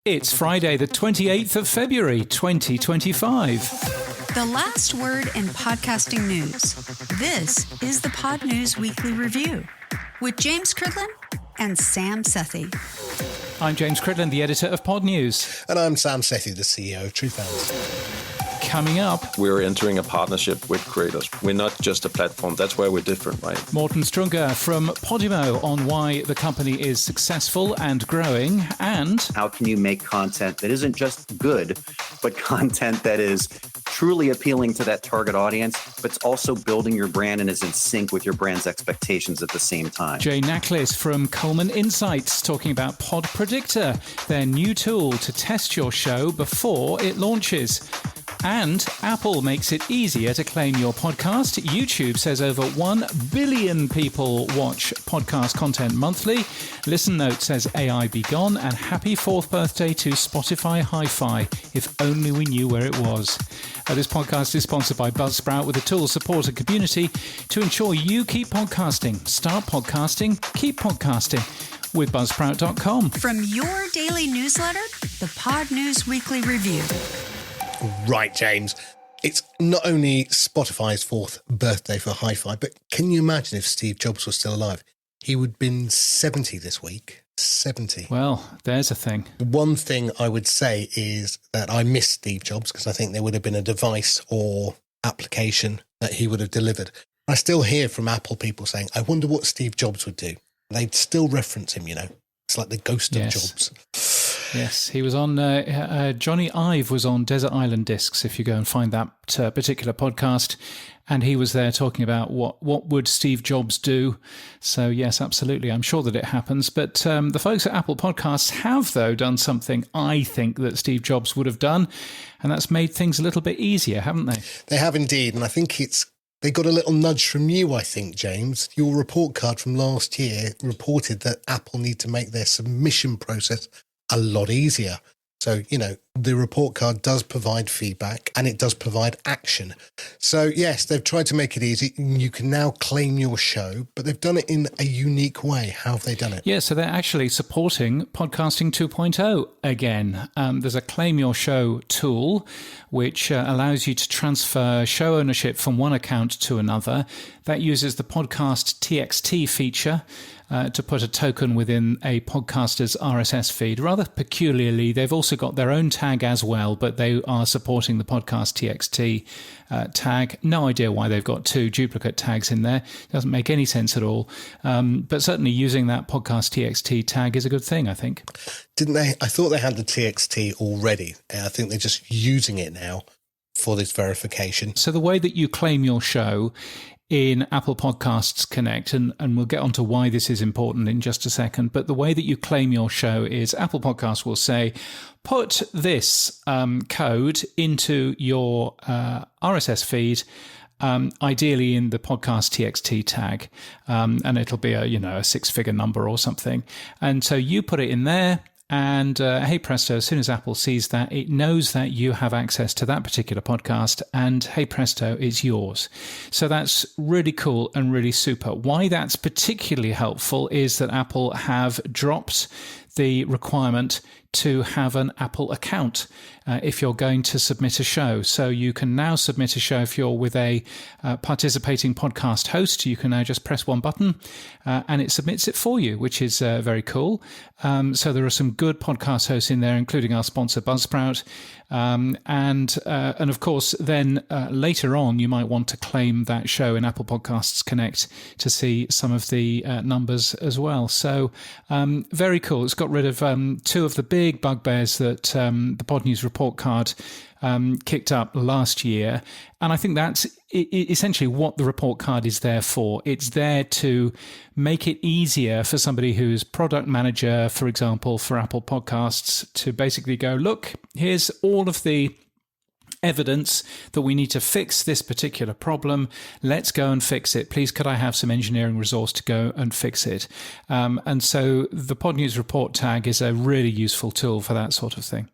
It's Friday, the 28th of February, 2025. The last word in podcasting news. This is the Pod News Weekly Review with James Cridland and Sam Sethi. I'm James Cridland, the editor of Pod News. And I'm Sam Sethi, the CEO of TruthFans. Coming up, we're entering a partnership with creators. We're not just a platform. That's where we're different, right? Morten Strunger from Podimo on why the company is successful and growing, and how can you make content that isn't just good, but content that is truly appealing to that target audience, but it's also building your brand and is in sync with your brand's expectations at the same time. Jay Nacklis from Coleman Insights talking about Pod Predictor, their new tool to test your show before it launches. And Apple makes it easier to claim your podcast. YouTube says over 1 billion people watch podcast content monthly. Listen Note says AI be gone. And happy 4th birthday to Spotify Hi-Fi. If only we knew where it was. This podcast is sponsored by Buzzsprout with a tool, support, and community to ensure you keep podcasting. Start podcasting, keep podcasting with Buzzsprout.com. From your daily newsletter, the Pod News Weekly Review. Right, James. It's not only Spotify's 4th birthday for Hi-Fi, but can you imagine if Steve Jobs was still alive? He would have been 70 this week. 70. Well, there's a thing. One thing I would say is that I miss Steve Jobs because I think there would have been a device or application that he would have delivered. I still hear from Apple people saying, I wonder what Steve Jobs would do. They'd still reference him, you know. It's like the ghost of Jobs. Yes, he was on, Johnny Ive was on Desert Island Discs, if you go and find that particular podcast, and he was there talking about what would Steve Jobs do. So yes, absolutely, I'm sure that it happens. But the folks at Apple Podcasts have, though, done something I think that Steve Jobs would have done, and that's made things a little bit easier, haven't they? They have indeed, and I think they got a little nudge from you, I think, James. Your report card from last year reported that Apple need to make their submission process a lot easier. So, you know, the report card does provide feedback and it does provide action. So, yes, they've tried to make it easy. You can now claim your show, but they've done it in a unique way. How have they done it? Yeah, so they're actually supporting Podcasting 2.0 again. There's a Claim Your Show tool, which allows you to transfer show ownership from one account to another. That uses the Podcast TXT feature to put a token within a podcaster's RSS feed. Rather peculiarly, they've also got their own tag as well, but they are supporting the Podcast TXT tag. No idea why they've got 2 duplicate tags in there. Doesn't make any sense at all. But certainly using that Podcast TXT tag is a good thing, I think. Didn't they? I thought they had the TXT already. I think they're just using it now for this verification. So the way that you claim your show in Apple Podcasts Connect, and we'll get onto why this is important in just a second, but the way that you claim your show is Apple Podcasts will say, put this code into your RSS feed, ideally in the Podcast TXT tag, and it'll be a 6-figure number or something. And so you put it in there, and hey presto, as soon as Apple sees that, it knows that you have access to that particular podcast, and hey presto, it's yours. So that's really cool and really super. Why that's particularly helpful is that Apple have dropped the requirement to have an Apple account if you're going to submit a show. So you can now submit a show if you're with a participating podcast host. You can now just press one button and it submits it for you, which is very cool. So there are some good podcast hosts in there, including our sponsor Buzzsprout. And of course, then later on, you might want to claim that show in Apple Podcasts Connect to see some of the numbers as well. So very cool. It's got rid of 2 of the big bugbears that the Pod News report card kicked up last year. And I think that's essentially what the report card is there for. It's there to make it easier for somebody who's product manager, for example, for Apple Podcasts, to basically go, look, here's all of the evidence that we need to fix this particular problem. Let's go and fix it. Please, could I have some engineering resource to go and fix it? And so the Pod News report tag is a really useful tool for that sort of thing.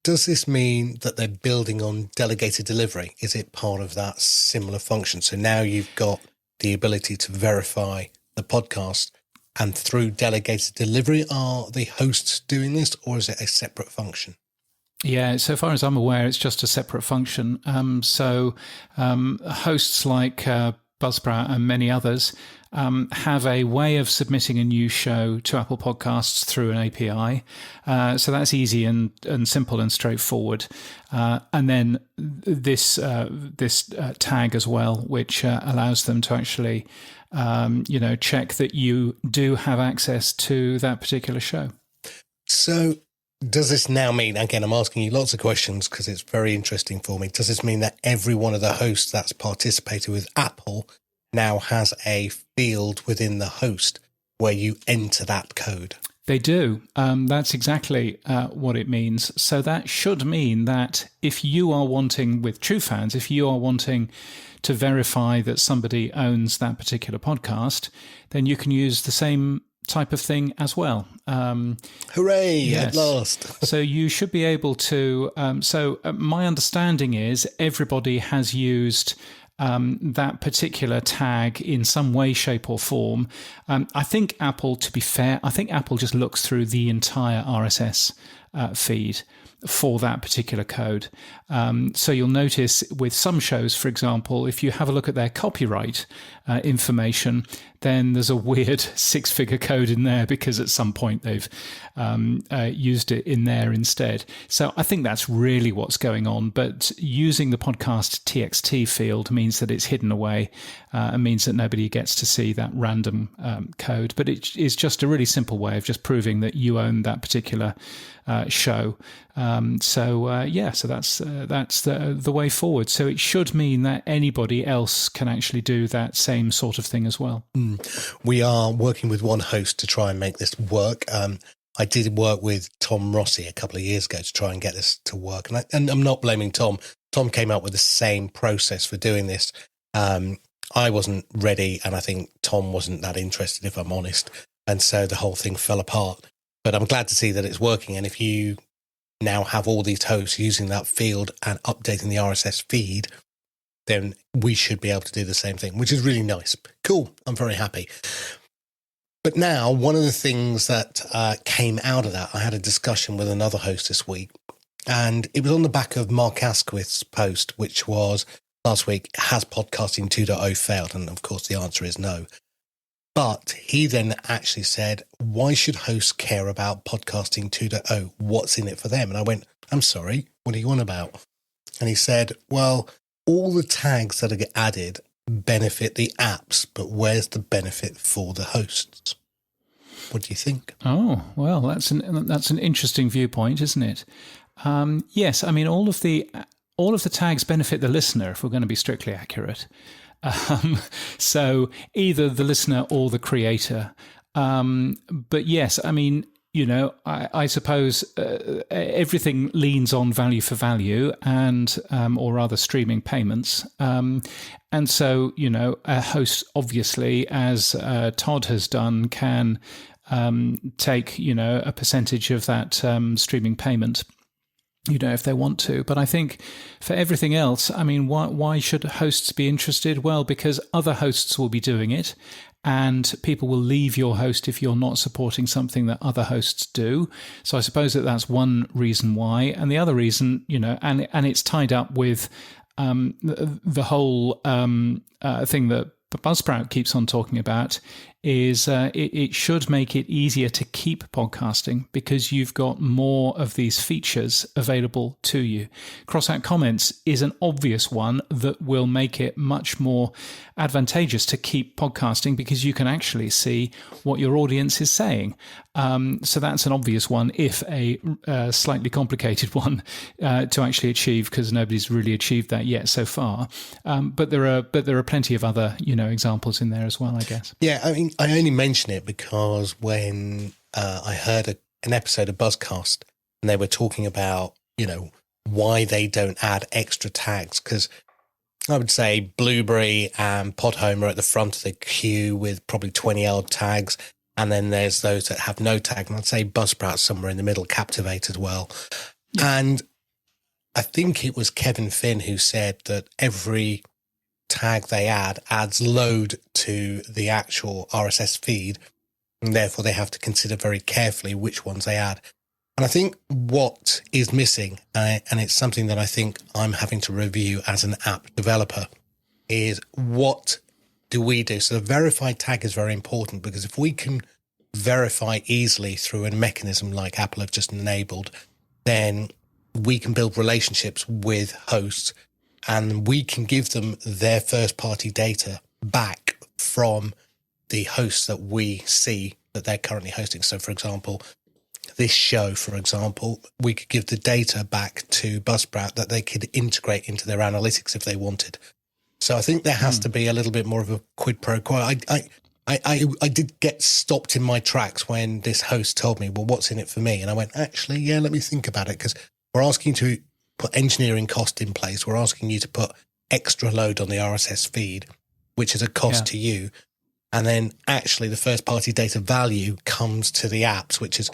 Does this mean that they're building on delegated delivery? Is it part of that similar function? So now you've got the ability to verify the podcast And through delegated delivery, are the hosts doing this, or is it a separate function? Yeah, so far as I'm aware, it's just a separate function. Hosts like Buzzsprout and many others have a way of submitting a new show to Apple Podcasts through an API. So that's easy and simple and straightforward. And then this tag as well, which allows them to actually check that you do have access to that particular show. So does this now mean, again, I'm asking you lots of questions because it's very interesting for me. Does this mean that every one of the hosts that's participated with Apple now has a field within the host where you enter that code? They do. That's exactly what it means. So that should mean that if you are wanting, with TrueFans, if you are wanting to verify that somebody owns that particular podcast, then you can use the same type of thing as well. Hooray, yes. At last. So you should be able to... my understanding is everybody has used that particular tag in some way, shape or form. I think Apple, to be fair, just looks through the entire RSS feed for that particular code. So you'll notice with some shows, for example, if you have a look at their copyright information, then there's a weird 6-figure code in there because at some point they've used it in there instead. So I think that's really what's going on. But using the podcast TXT field means that it's hidden away and means that nobody gets to see that random code. But it is just a really simple way of just proving that you own that particular show. So that's the way forward. So it should mean that anybody else can actually do that same sort of thing as well. We are working with one host to try and make this work. I did work with Tom Rossi a couple of years ago to try and get this to work. And I'm not blaming Tom. Tom came up with the same process for doing this. I wasn't ready, and I think Tom wasn't that interested, if I'm honest. And so the whole thing fell apart. But I'm glad to see that it's working. And if you now have all these hosts using that field and updating the RSS feed, then we should be able to do the same thing, which is really nice. Cool. I'm very happy. But now, one of the things that came out of that, I had a discussion with another host this week, and it was on the back of Mark Asquith's post, which was last week, has podcasting 2.0 failed? And of course, the answer is no. But he then actually said, why should hosts care about podcasting 2.0? What's in it for them? And I went, I'm sorry, what are you on about? And he said, well, all the tags that are added benefit the apps, but where's the benefit for the hosts? What do you think? Oh, well, that's an interesting viewpoint, isn't it? Yes, I mean, all of the tags benefit the listener, if we're going to be strictly accurate. So either the listener or the creator. But yes, I mean, I suppose everything leans on value for value and, or rather streaming payments. And so, a host, obviously, as Todd has done, can take, a percentage of that streaming payment, if they want to. But I think for everything else, I mean, why should hosts be interested? Well, because other hosts will be doing it, and people will leave your host if you're not supporting something that other hosts do. So I suppose that's one reason why. And the other reason, and it's tied up with the whole thing that Buzzsprout keeps on talking about, is it should make it easier to keep podcasting because you've got more of these features available to you. Cross-out comments is an obvious one that will make it much more advantageous to keep podcasting because you can actually see what your audience is saying. So that's an obvious one, if a slightly complicated one to actually achieve, because nobody's really achieved that yet so far. But there are plenty of other examples in there as well, I guess. Yeah, I mean, I only mention it because when I heard an episode of Buzzcast and they were talking about why they don't add extra tags, because I would say Blueberry and Podhome are at the front of the queue with probably 20 odd tags. And then there's those that have no tag. And I'd say Buzzsprout somewhere in the middle, Captivate as well. Yeah. And I think it was Kevin Finn who said that every tag they add adds load to the actual RSS feed. And therefore, they have to consider very carefully which ones they add. And I think what is missing, and it's something that I think I'm having to review as an app developer, is what do we do? So the verified tag is very important, because if we can verify easily through a mechanism like Apple have just enabled, then we can build relationships with hosts and we can give them their first-party data back from the hosts that we see that they're currently hosting. So, for example, this show, for example, we could give the data back to Buzzsprout that they could integrate into their analytics if they wanted. So I think there has to be a little bit more of a quid pro quo. I did get stopped in my tracks when this host told me, well, what's in it for me? And I went, actually, yeah, let me think about it, because we're asking you to put engineering cost in place. We're asking you to put extra load on the RSS feed, which is a cost to you. And then actually the first party data value comes to the apps, which is,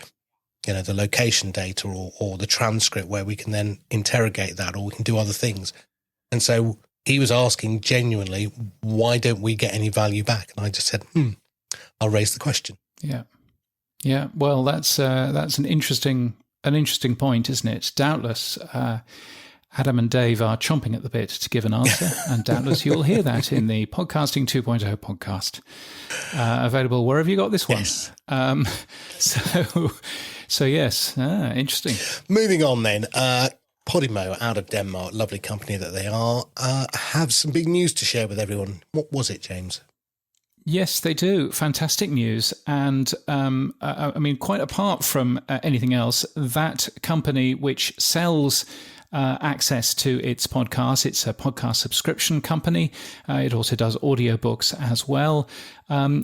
you know, the location data or the transcript, where we can then interrogate that, or we can do other things. And so he was asking genuinely, why don't we get any value back? And I just said, I'll raise the question. Yeah. Yeah. Well, that's an interesting point, isn't it? Doubtless, Adam and Dave are chomping at the bit to give an answer, and doubtless you'll hear that in the Podcasting 2.0 podcast, available wherever you got this one. Yes. So yes, interesting. Moving on then, Podimo out of Denmark, lovely company that they are, have some big news to share with everyone. What was it, James? Yes, they do. Fantastic news. And I mean, quite apart from anything else, that company which sells access to its podcasts, it's a podcast subscription company. It also does audiobooks as well.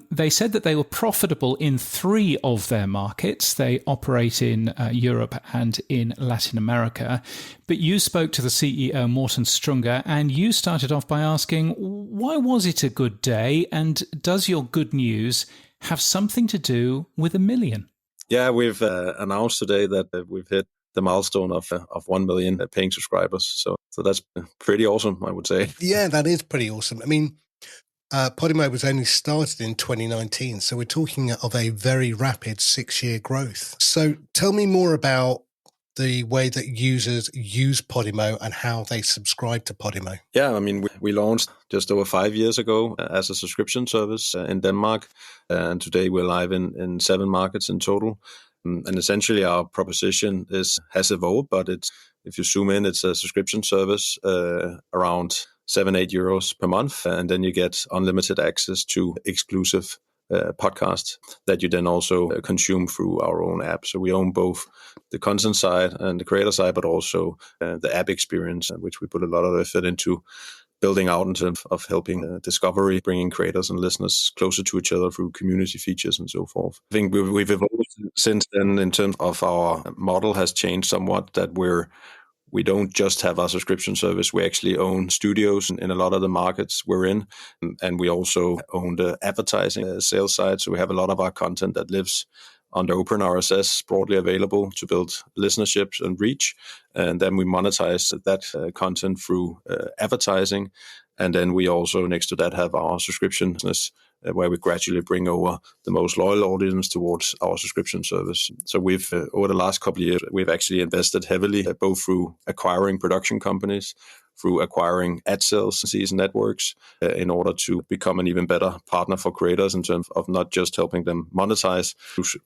They said that they were profitable in 3 of their markets. They operate in Europe and in Latin America. But you spoke to the CEO, Morten Strunger, and you started off by asking, why was it a good day? And does your good news have something to do with 1 million? Yeah, we've announced today that we've hit the milestone of 1 million paying subscribers. So that's pretty awesome, I would say. Yeah, that is pretty awesome. I mean, Podimo was only started in 2019, so we're talking of a very rapid 6-year growth. So tell me more about the way that users use Podimo and how they subscribe to Podimo. Yeah, I mean, we launched just over 5 years ago as a subscription service in Denmark, and today we're live in 7 markets in total. And essentially, our proposition has evolved, but if you zoom in, it's a subscription service around 7-8 euros per month, and then you get unlimited access to exclusive podcasts that you then also consume through our own app. So we own both the content side and the creator side, but also the app experience, which we put a lot of effort into building out in terms of helping discovery, bringing creators and listeners closer to each other through community features and so forth. I think we've evolved since then in terms of our model has changed somewhat, that we don't just have our subscription service. We actually own studios in a lot of the markets we're in, and we also own the advertising sales side. So we have a lot of our content that lives under open RSS, broadly available to build listenerships and reach. And then we monetize that content through advertising. And then we also, next to that, have our subscription business, where we gradually bring over the most loyal audience towards our subscription service. So we've, over the last couple of years, we've actually invested heavily, both through acquiring production companies, through acquiring ad sales and networks, in order to become an even better partner for creators in terms of not just helping them monetize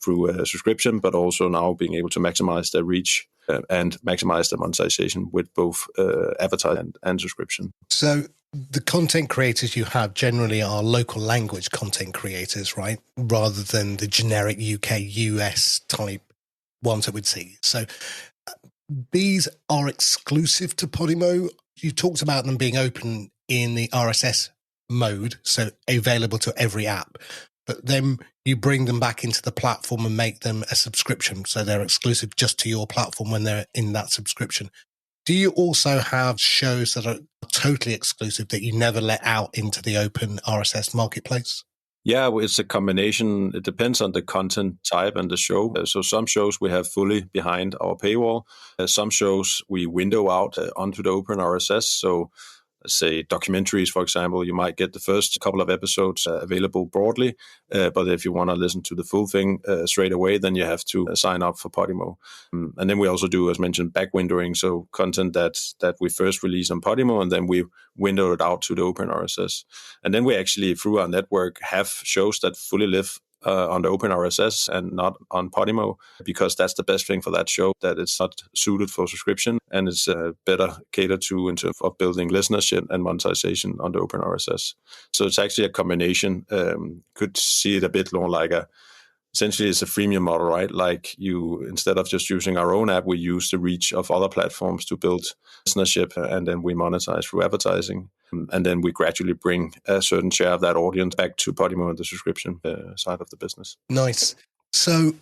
through a subscription, but also now being able to maximize their reach and maximize the monetization with both advertising and subscription. So the content creators you have generally are local language content creators, right? Rather than the generic UK, US type ones that we'd see. So these are exclusive to Podimo. You talked about them being open in the RSS mode, so available to every app, but then you bring them back into the platform and make them a subscription, so they're exclusive just to your platform when they're in that subscription. Do you also have shows that are totally exclusive that you never let out into the open RSS marketplace? Yeah, it's a combination. It depends on the content type and the show. So some shows we have fully behind our paywall. Some shows we window out onto the open RSS. So say documentaries, for example, you might get the first couple of episodes available broadly. But if you want to listen to the full thing straight away, then you have to sign up for Podimo. And then we also do, as mentioned, back windowing. So content that we first release on Podimo, and then we window it out to the open RSS. And then we actually, through our network, have shows that fully live on the open RSS and not on Podimo, because that's the best thing for that show, that it's not suited for subscription and it's better catered to in terms of building listenership and monetization on the open RSS. So it's actually a combination. Could see it a bit more like essentially it's a freemium model, right? Like instead of just using our own app, we use the reach of other platforms to build listenership, and then we monetize through advertising. And then we gradually bring a certain share of that audience back to Podimo and the subscription side of the business. Nice. So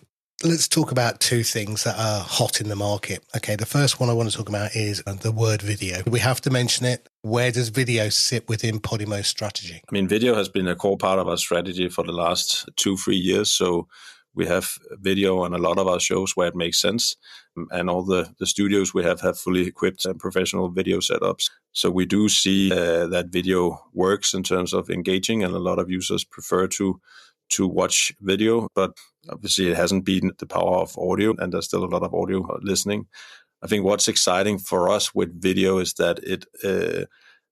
let's talk about two things that are hot in the market. Okay, the first one I want to talk about is the word video. We have to mention it. Where does video sit within Podimo's strategy? I mean, video has been a core part of our strategy for the last 2-3 years. So we have video on a lot of our shows where it makes sense. And all the studios we have fully equipped and professional video setups. So we do see that video works in terms of engaging, and a lot of users prefer to watch video. But obviously it hasn't beaten the power of audio, and there's still a lot of audio listening. I think what's exciting for us with video is that it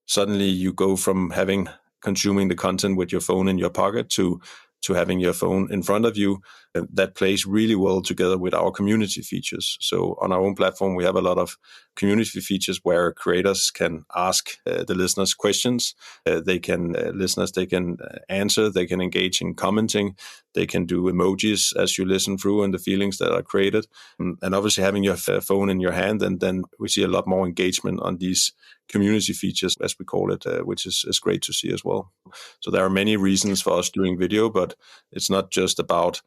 suddenly you go from consuming the content with your phone in your pocket to having your phone in front of you. That plays really well together with our community features. So on our own platform, we have a lot of community features where creators can ask the listeners questions. They can answer, they can engage in commenting, they can do emojis as you listen through and the feelings that are created. And obviously having your phone in your hand, and then we see a lot more engagement on these community features, as we call it, which is great to see as well. So there are many reasons for us doing video, but it's not just about,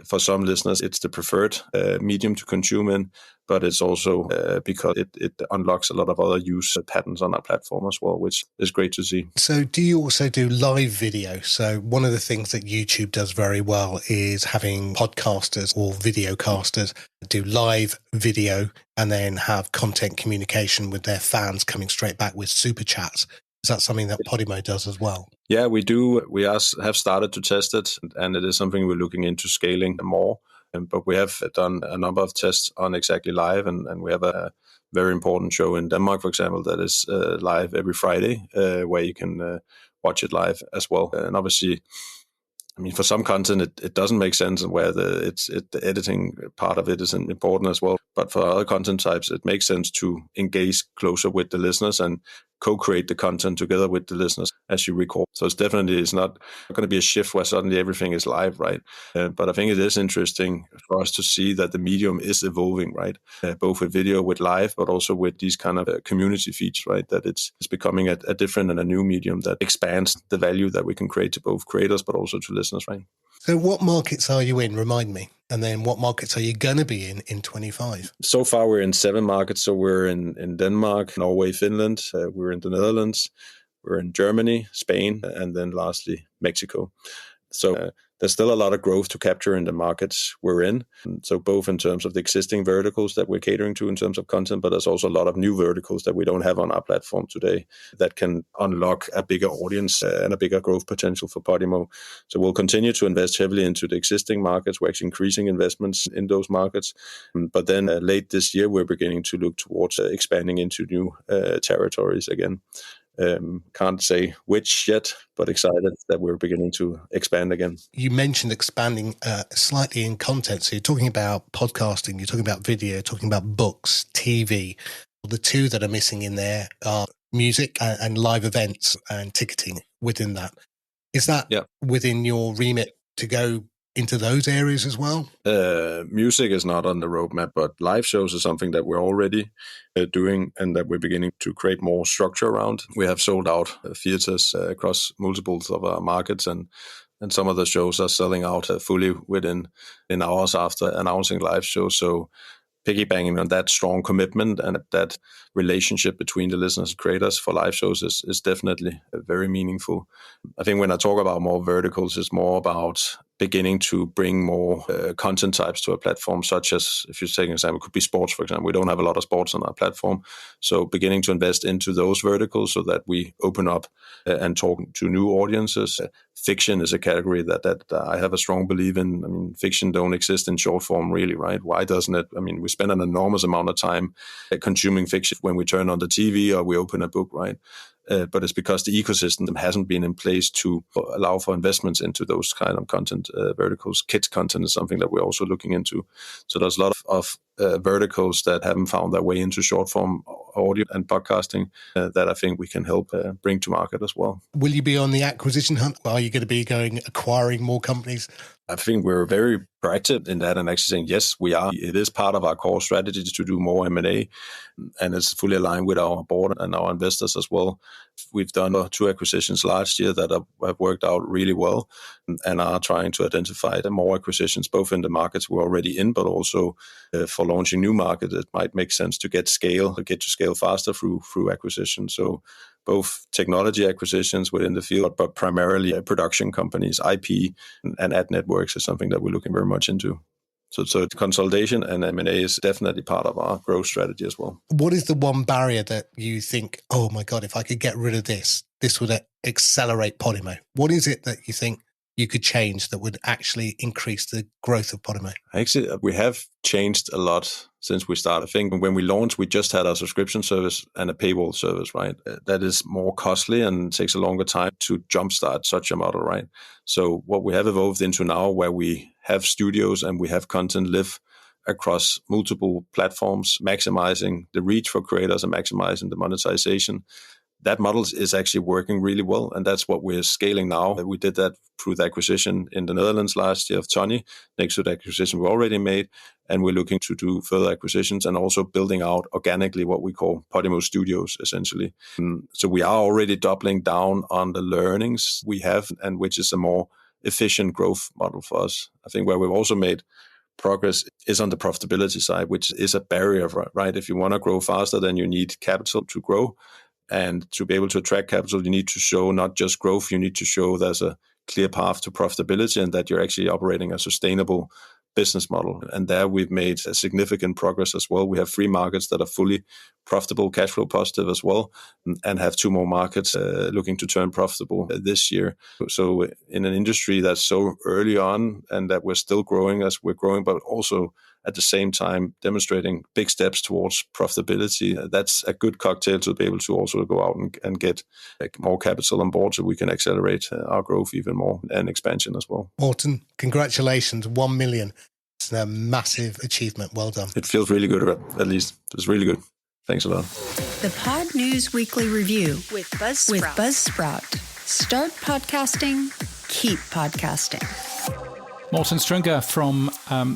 for some listeners, it's the preferred medium to consume in, but it's also because it unlocks a lot of other use patterns on our platform as well, which is great to see. So do you also do live video? So one of the things that YouTube does very well is having podcasters or videocasters do live video and then have content communication with their fans coming straight back with super chats. Is that something that Podimo does as well? Yeah, we do. We have started to test it, and it is something we're looking into scaling more. But we have done a number of tests on exactly live, and we have a very important show in Denmark, for example, that is live every Friday, where you can watch it live as well. And obviously, I mean, for some content, it doesn't make sense, and where the editing part of it is important as well. But for other content types, it makes sense to engage closer with the listeners and co-create the content together with the listeners as you record. So it's not going to be a shift where suddenly everything is live, right? But I think it is interesting for us to see that the medium is evolving, right? Both with video, with live, but also with these kind of community features, right? That it's becoming a different and a new medium that expands the value that we can create to both creators, but also to listeners, right? So what markets are you in? Remind me. And then what markets are you going to be in 25? So far, we're in 7 markets. So we're in Denmark, Norway, Finland. We're in the Netherlands. We're in Germany, Spain, and then lastly, Mexico. So there's still a lot of growth to capture in the markets we're in. So both in terms of the existing verticals that we're catering to in terms of content, but there's also a lot of new verticals that we don't have on our platform today that can unlock a bigger audience and a bigger growth potential for Podimo. So we'll continue to invest heavily into the existing markets. We're actually increasing investments in those markets. But then late this year, we're beginning to look towards expanding into new territories again. Can't say which yet, but excited that we're beginning to expand again. You mentioned expanding slightly in content. So you're talking about podcasting, you're talking about video, talking about books, TV. The two that are missing in there are music and live events and ticketing within that. Is that within your remit to go into those areas as well? Music is not on the roadmap, but live shows is something that we're already doing and that we're beginning to create more structure around. We have sold out theaters across multiples of our markets, and some of the shows are selling out fully within hours after announcing live shows. So piggybacking on that strong commitment and that relationship between the listeners and creators for live shows is definitely very meaningful. I think when I talk about more verticals, it's more about beginning to bring more content types to a platform, such as, if you take an example, it could be sports, for example. We don't have a lot of sports on our platform. So beginning to invest into those verticals so that we open up and talk to new audiences. Fiction is a category that I have a strong belief in. I mean, fiction don't exist in short form, really, right? Why doesn't it? I mean, we spend an enormous amount of time consuming fiction when we turn on the TV or we open a book, right? But it's because the ecosystem hasn't been in place to allow for investments into those kind of content verticals. Kids content is something that we're also looking into. So there's a lot of verticals that haven't found their way into short form audio and podcasting that I think we can help bring to market as well. Will you be on the acquisition hunt? Are you going to be acquiring more companies? I think we're very proactive in that and actually saying, yes, we are. It is part of our core strategy to do more M&A, and it's fully aligned with our board and our investors as well. We've done 2 acquisitions last year that have worked out really well and are trying to identify more acquisitions, both in the markets we're already in, but also for launching new markets. It might make sense to get to scale faster through acquisition. So both technology acquisitions within the field, but primarily production companies, IP and ad networks is something that we're looking very much into. So consolidation and M&A is definitely part of our growth strategy as well. What is the one barrier that you think, oh my God, if I could get rid of this would accelerate Podimo? What is it that you think you could change that would actually increase the growth of Podimo? Actually, we have changed a lot since we started. I think when we launched, we just had a subscription service and a paywall service, right? That is more costly and takes a longer time to jumpstart such a model, right? So what we have evolved into now, where we have studios and we have content live across multiple platforms, maximizing the reach for creators and maximizing the monetization, that model is actually working really well. And that's what we're scaling now. We did that through the acquisition in the Netherlands last year of Tony, next to the acquisition we already made. And we're looking to do further acquisitions and also building out organically what we call Podimo Studios, essentially. So we are already doubling down on the learnings we have, and which is a more efficient growth model for us. I think where we've also made progress is on the profitability side, which is a barrier, right? If you want to grow faster, then you need capital to grow. And to be able to attract capital, you need to show not just growth, you need to show there's a clear path to profitability and that you're actually operating a sustainable business model. And there we've made a significant progress as well. We have 3 markets that are fully profitable, cash flow positive as well, and have 2 more markets looking to turn profitable this year. So in an industry that's so early on and that we're still growing as we're growing, but also at the same time demonstrating big steps towards profitability, that's a good cocktail to be able to also go out and get more capital on board so we can accelerate our growth even more and expansion as well. Morten, congratulations, 1 million. It's a massive achievement. Well done. It feels really good, at least. It's really good. Thanks a lot. The Pod News Weekly Review with Buzzsprout. Start podcasting, keep podcasting. Morten Strunger from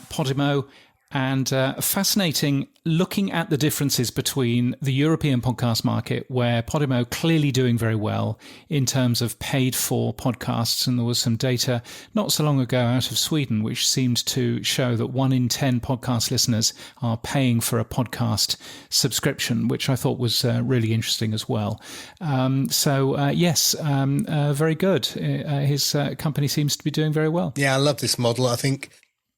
Podimo. And fascinating looking at the differences between the European podcast market, where Podimo clearly doing very well in terms of paid for podcasts. And there was some data not so long ago out of Sweden, which seemed to show that 1 in 10 podcast listeners are paying for a podcast subscription, which I thought was really interesting as well. Yes, very good. His company seems to be doing very well. Yeah, I love this model.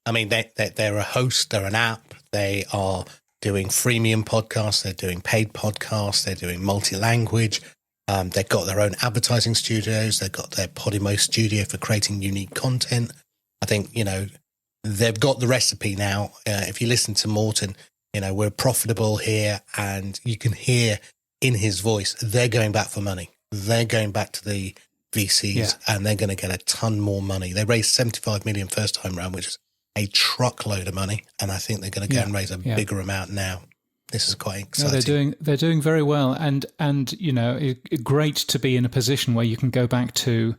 They're a host, they're an app, they are doing freemium podcasts, they're doing paid podcasts, they're doing multi-language, they've got their own advertising studios, they've got their Podimo studio for creating unique content. I think, they've got the recipe now. If you listen to Morten, we're profitable here, and you can hear in his voice, they're going back for money. They're going back to the VCs and they're going to get a ton more money. They raised 75 million first time round, which is a truckload of money, and I think they're going to go and raise a bigger amount now. This is quite exciting. No, they're doing very well, and great to be in a position where you can go back to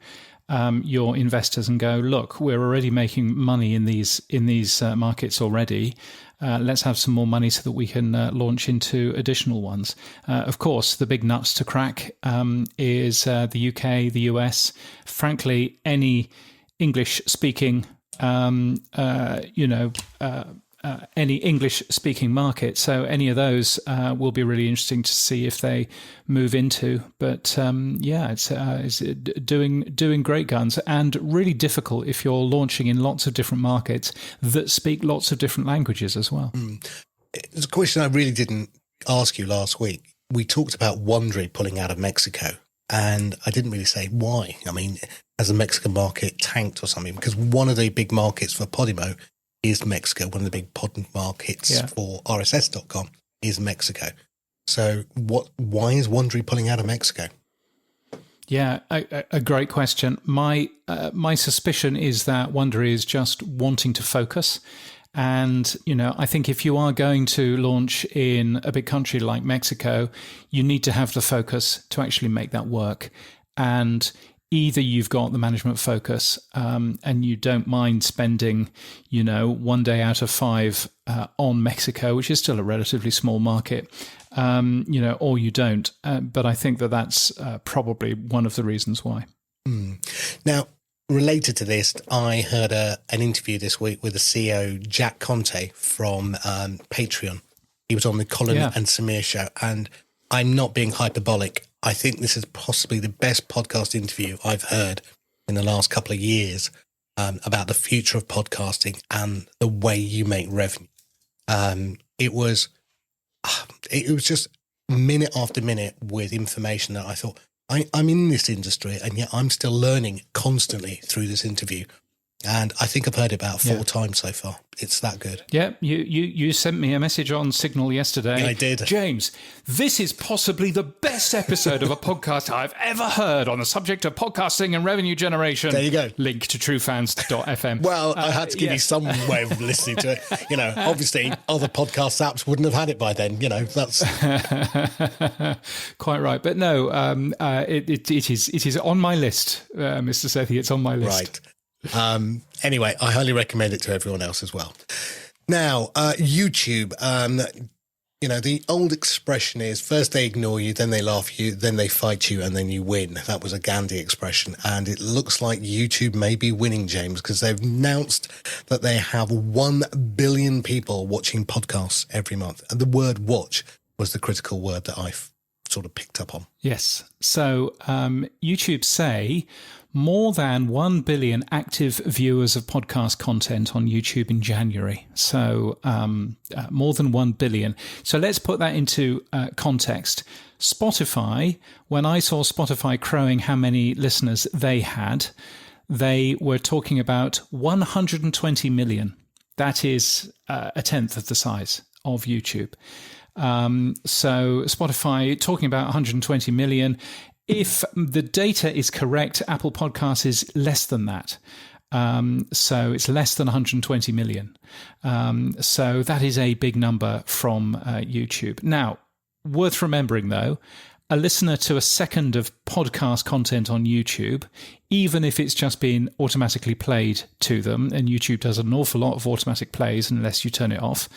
your investors and go, look, we're already making money in these markets already. Let's have some more money so that we can launch into additional ones. Of course, the big nuts to crack is the UK, the US. Frankly, any English-speaking any English-speaking market. So any of those will be really interesting to see if they move into. But it's doing great guns, and really difficult if you're launching in lots of different markets that speak lots of different languages as well. It's a question I really didn't ask you last week. We talked about Wondery pulling out of Mexico, and I didn't really say why. I mean, has the Mexican market tanked or something? Because one of the big markets for Podimo is Mexico. One of the big pod markets for RSS.com is Mexico. So why is Wondery pulling out of Mexico? Yeah, a great question. My suspicion is that Wondery is just wanting to focus. And, I think if you are going to launch in a big country like Mexico, you need to have the focus to actually make that work. And either you've got the management focus and you don't mind spending, 1 day out of 5 on Mexico, which is still a relatively small market, or you don't. But I think that's probably one of the reasons why. Now, related to this, I heard an interview this week with the CEO, Jack Conte from Patreon. He was on the Colin and Samir show, and I'm not being hyperbolic. I think this is possibly the best podcast interview I've heard in the last couple of years about the future of podcasting and the way you make revenue. It was just minute after minute with information that I thought, I'm in this industry, and yet I'm still learning constantly through this interview. And I think I've heard it about 4 times so far. It's that good. Yeah, you sent me a message on Signal yesterday. Yeah, I did. James, this is possibly the best episode of a podcast I've ever heard on the subject of podcasting and revenue generation. There you go. Link to truefans.fm. Well, I had to give you some way of listening to it. Obviously other podcast apps wouldn't have had it by then. That's quite right. But no, it is on my list, Mr. Sethi. It's on my list. Right. Anyway, I highly recommend it to everyone else as well. Now, YouTube, the old expression is first they ignore you, then they laugh at you, then they fight you, and then you win. That was a Gandhi expression. And it looks like YouTube may be winning, James, because they've announced that they have 1 billion people watching podcasts every month. And the word watch was the critical word that I've sort of picked up on. Yes. So YouTube say more than 1 billion active viewers of podcast content on YouTube in January. So more than 1 billion. So let's put that into context. Spotify, when I saw Spotify crowing how many listeners they had, they were talking about 120 million. That is a tenth of the size of YouTube. So Spotify talking about 120 million. If the data is correct, Apple Podcasts is less than that. So it's less than 120 million. So that is a big number from YouTube. Now, worth remembering, though, a listener to a second of podcast content on YouTube, even if it's just been automatically played to them, and YouTube does an awful lot of automatic plays unless you turn it off,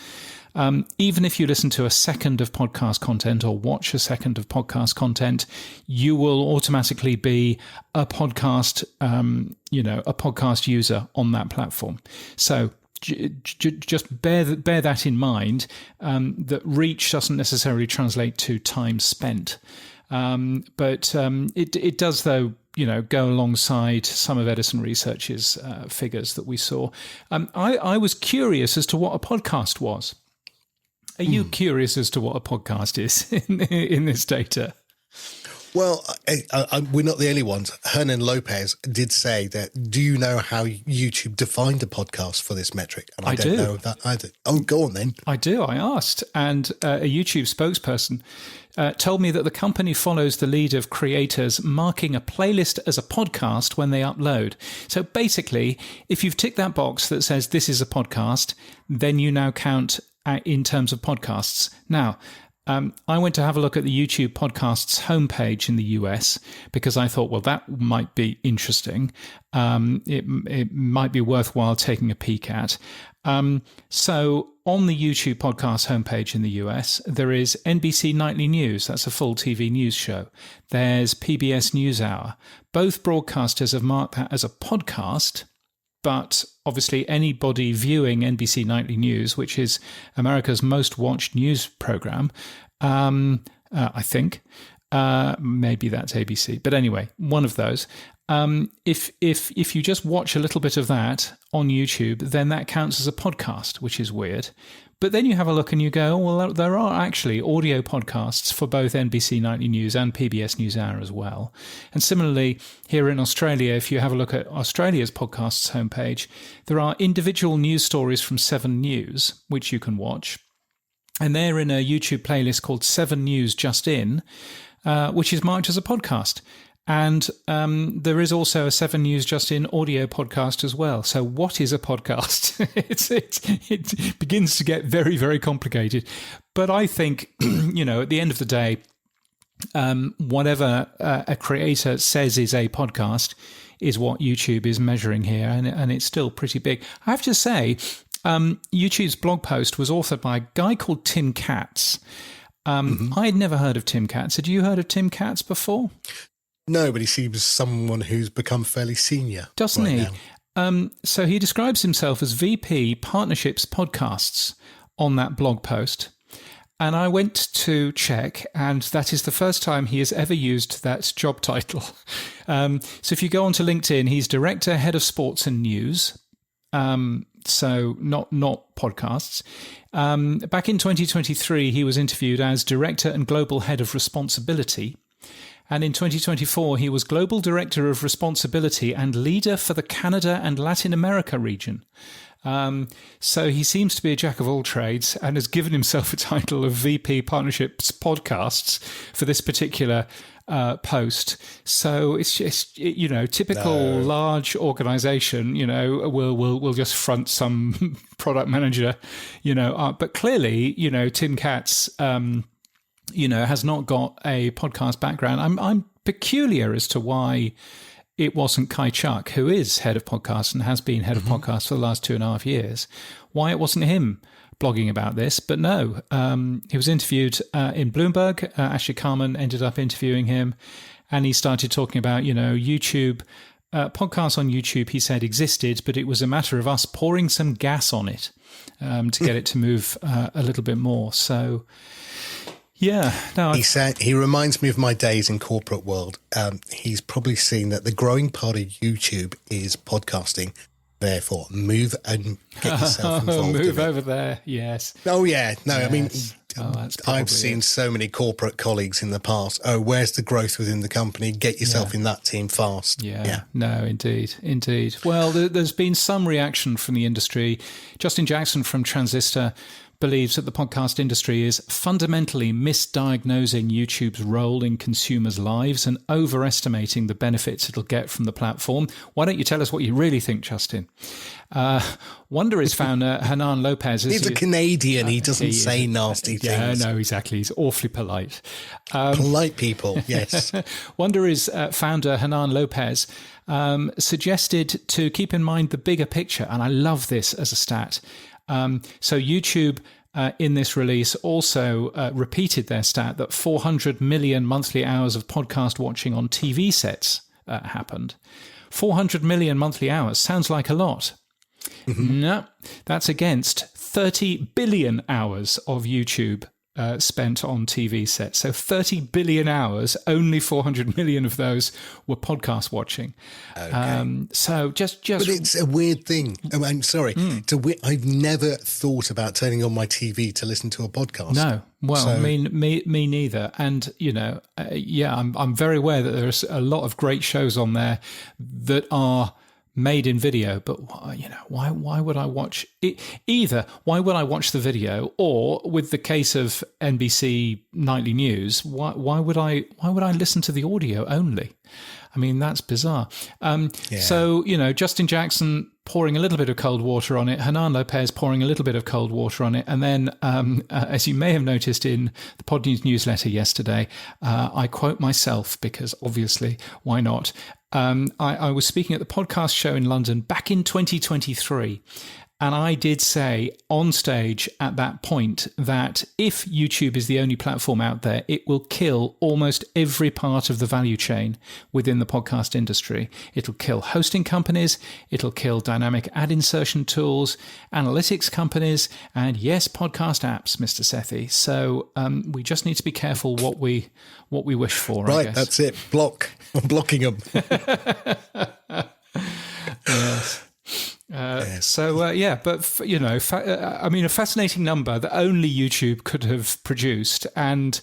even if you listen to a second of podcast content or watch a second of podcast content, you will automatically be a podcast, a podcast user on that platform. So just bear that in mind, that reach doesn't necessarily translate to time spent. But it does, though, go alongside some of Edison Research's figures that we saw. I was curious as to what a podcast was. Are you curious as to what a podcast is in this data? Well, we're not the only ones. Hernan Lopez did say that, do you know how YouTube defined a podcast for this metric? And I don't know that either. Oh, go on then. I do. I asked. And a YouTube spokesperson told me that the company follows the lead of creators marking a playlist as a podcast when they upload. So basically, if you've ticked that box that says this is a podcast, then you now count in terms of podcasts. Now, I went to have a look at the YouTube podcasts homepage in the US because I thought, well, that might be interesting. It might be worthwhile taking a peek at. So on the YouTube podcast homepage in the US, there is NBC Nightly News. That's a full TV news show. There's PBS NewsHour. Both broadcasters have marked that as a podcast, but obviously anybody viewing NBC Nightly News, which is America's most watched news program, I think, maybe that's ABC, but anyway, one of those. If you just watch a little bit of that on YouTube, then that counts as a podcast, which is weird. But then you have a look and you go, oh, well, there are actually audio podcasts for both NBC Nightly News and PBS NewsHour as well. And similarly, here in Australia, if you have a look at Australia's podcasts homepage, there are individual news stories from 7 News, which you can watch. And they're in a YouTube playlist called 7 News Just In, which is marked as a podcast. And there is also a 7 News Just In audio podcast as well. So what is a podcast? It begins to get very, very complicated. But I think, at the end of the day, whatever a creator says is a podcast is what YouTube is measuring here. And it's still pretty big. I have to say, YouTube's blog post was authored by a guy called Tim Katz. I had never heard of Tim Katz. Had you heard of Tim Katz before? No, but he seems someone who's become fairly senior. Doesn't he? So he describes himself as VP Partnerships Podcasts on that blog post. And I went to check, and that is the first time he has ever used that job title. So if you go onto LinkedIn, he's Director, Head of Sports and News. So not podcasts. Back in 2023, he was interviewed as Director and Global Head of Responsibility. And in 2024, he was Global Director of Responsibility and Leader for the Canada and Latin America region. So he seems to be a jack of all trades and has given himself a title of VP Partnerships Podcasts for this particular post. So it's just, typical large organization, will just front some product manager, but clearly, Tim Katz, has not got a podcast background. I'm peculiar as to why it wasn't Kai Chuck, who is head of podcasts and has been head of podcasts for the last 2.5 years, why it wasn't him blogging about this. But no, he was interviewed in Bloomberg. Ashley Carman ended up interviewing him, and he started talking about, YouTube. Podcasts on YouTube, he said, existed, but it was a matter of us pouring some gas on it to get it to move a little bit more. So... yeah, no. He said he reminds me of my days in corporate world. He's probably seen that the growing part of YouTube is podcasting. Therefore, move and get yourself involved. Move over there, yes. Oh yeah, no. Yes. I mean, I've seen so many corporate colleagues in the past. Oh, where's the growth within the company? Get yourself in that team fast. Yeah. No, indeed. Well, there's been some reaction from the industry. Justin Jackson from Transistor believes that the podcast industry is fundamentally misdiagnosing YouTube's role in consumers' lives and overestimating the benefits it'll get from the platform. Why don't you tell us what you really think, Justin? Wonder is founder Hernan Lopez. He's a Canadian. He doesn't say nasty things. Yeah, no, exactly. He's awfully polite. Polite people, yes. Wonder is founder Hernan Lopez suggested to keep in mind the bigger picture, and I love this as a stat. So YouTube in this release also repeated their stat that 400 million monthly hours of podcast watching on TV sets happened. 400 million monthly hours sounds like a lot. No, that's against 30 billion hours of YouTube spent on TV sets. So 30 billion hours, only 400 million of those were podcast watching. Okay. So just. But it's a weird thing. I'm sorry. I've never thought about turning on my TV to listen to a podcast. No. Well, me neither. And, I'm very aware that there's a lot of great shows on there that are made in video, but why would I watch it? Either why would I watch the video, or with the case of NBC Nightly News, why would I listen to the audio only? I mean, that's bizarre. So Justin Jackson pouring a little bit of cold water on it, Hernan Lopez pouring a little bit of cold water on it, and then as you may have noticed in the Pod News newsletter yesterday, I quote myself because obviously why not? I was speaking at the podcast show in London back in 2023, And I did say on stage at that point that if YouTube is the only platform out there, it will kill almost every part of the value chain within the podcast industry. It'll kill hosting companies, it'll kill dynamic ad insertion tools, analytics companies, and yes, podcast apps, Mr. Sethi. So we just need to be careful what we wish for, right, I guess. That's it. I'm blocking them. Yes. But a fascinating number that only YouTube could have produced, and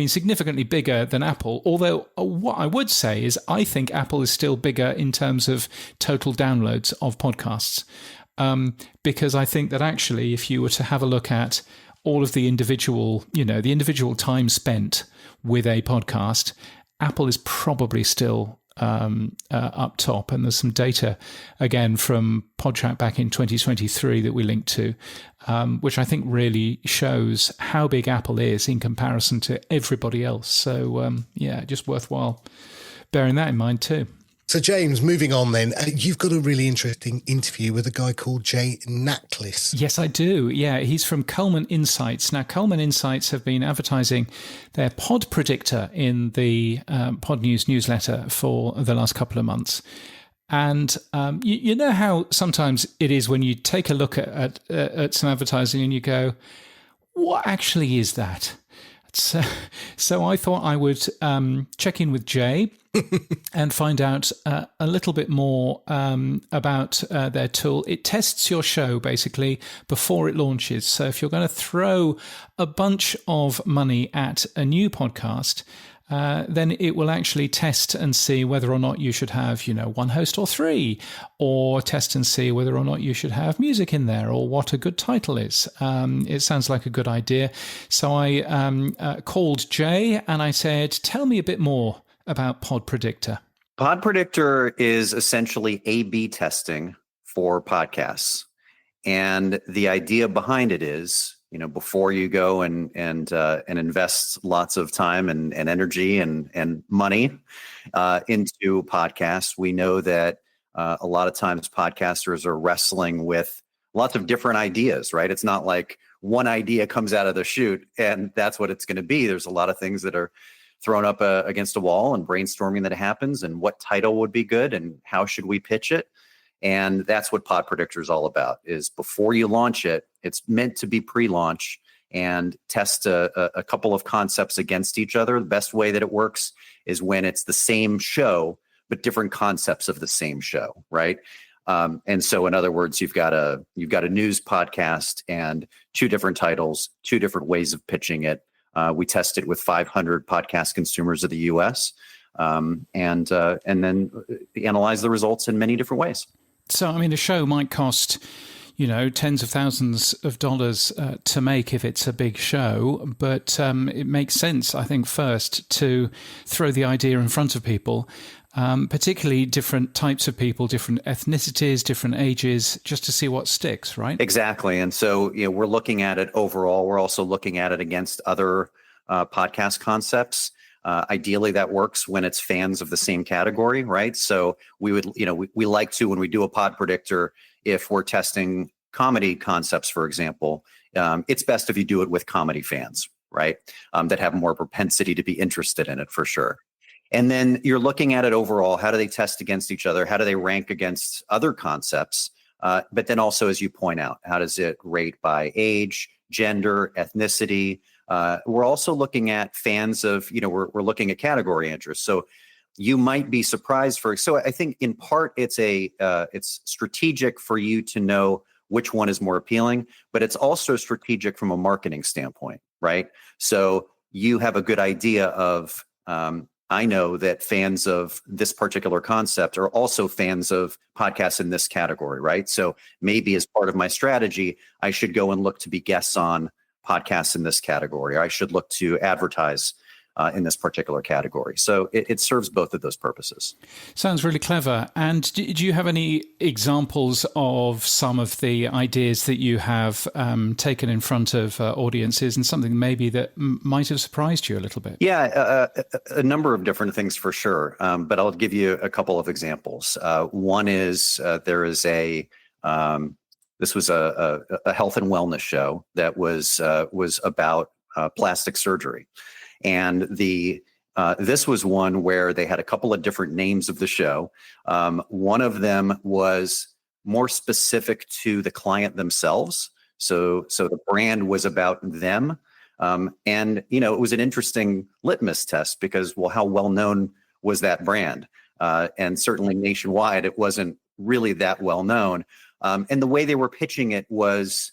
significantly bigger than Apple. Although what I would say is I think Apple is still bigger in terms of total downloads of podcasts, because I think that actually, if you were to have a look at all of the individual time spent with a podcast, Apple is probably still up top. And there's some data again from PodTrack back in 2023 that we linked to, which I think really shows how big Apple is in comparison to everybody else. So just worthwhile bearing that in mind too. So James, moving on then, you've got a really interesting interview with a guy called Jay Nacklis. Yes, I do. Yeah, he's from Coleman Insights. Now, Coleman Insights have been advertising their Pod Predictor in the Pod News newsletter for the last couple of months. And you know how sometimes it is when you take a look at some advertising and you go, what actually is that? So I thought I would check in with Jay and find out a little bit more about their tool. It tests your show basically before it launches. So if you're going to throw a bunch of money at a new podcast, then it will actually test and see whether or not you should have, one host or three, or test and see whether or not you should have music in there or what a good title is. It sounds like a good idea. So I called Jay and I said, tell me a bit more about Pod Predictor. Pod Predictor is essentially A/B testing for podcasts. And the idea behind it is, before you go and invest lots of time and energy and money into podcasts, we know that a lot of times podcasters are wrestling with lots of different ideas, right? It's not like one idea comes out of the chute and that's what it's going to be. There's a lot of things that are thrown up against a wall and brainstorming that happens, and what title would be good and how should we pitch it. And that's what Pod Predictor is all about, is before you launch it, it's meant to be pre-launch and test a couple of concepts against each other. The best way that it works is when it's the same show, but different concepts of the same show, right? And so in other words, you've got a news podcast and two different titles, two different ways of pitching it. We tested with 500 podcast consumers of the U.S. And then analyze the results in many different ways. So, the show might cost, tens of thousands of dollars to make if it's a big show, but it makes sense, I think, first to throw the idea in front of people, particularly different types of people, different ethnicities, different ages, just to see what sticks, right? Exactly. And so, we're looking at it overall. We're also looking at it against other podcast concepts. Ideally, that works when it's fans of the same category, right? So we would, we like to, when we do a Pod Predictor, if we're testing comedy concepts, for example, it's best if you do it with comedy fans, right? That have more propensity to be interested in it for sure. And then you're looking at it overall. How do they test against each other? How do they rank against other concepts? But then also, as you point out, how does it rate by age, gender, ethnicity? We're also looking at fans of, we're looking at category interests. So you might be surprised so I think in part it's strategic for you to know which one is more appealing, but it's also strategic from a marketing standpoint, right? So you have a good idea of, I know that fans of this particular concept are also fans of podcasts in this category, right? So maybe as part of my strategy, I should go and look to be guests on podcasts in this category. I should look to advertise in this particular category. So it serves both of those purposes. Sounds really clever. And do you have any examples of some of the ideas that you have taken in front of audiences, and something maybe that might have surprised you a little bit? Yeah, a number of different things for sure. But I'll give you a couple of examples. One is there is a This was a health and wellness show that was about plastic surgery, and this was one where they had a couple of different names of the show. One of them was more specific to the client themselves, so the brand was about them, and it was an interesting litmus test because, well, how well known was that brand? And certainly nationwide, it wasn't really that well known. And the way they were pitching it was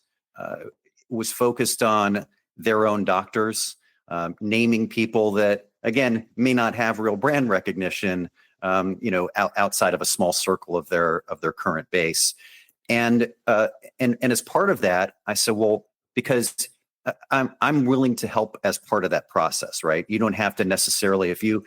focused on their own doctors, naming people that, again, may not have real brand recognition, outside of a small circle of their current base. And as part of that, I said, well, because I'm willing to help as part of that process, right? You don't have to necessarily, if you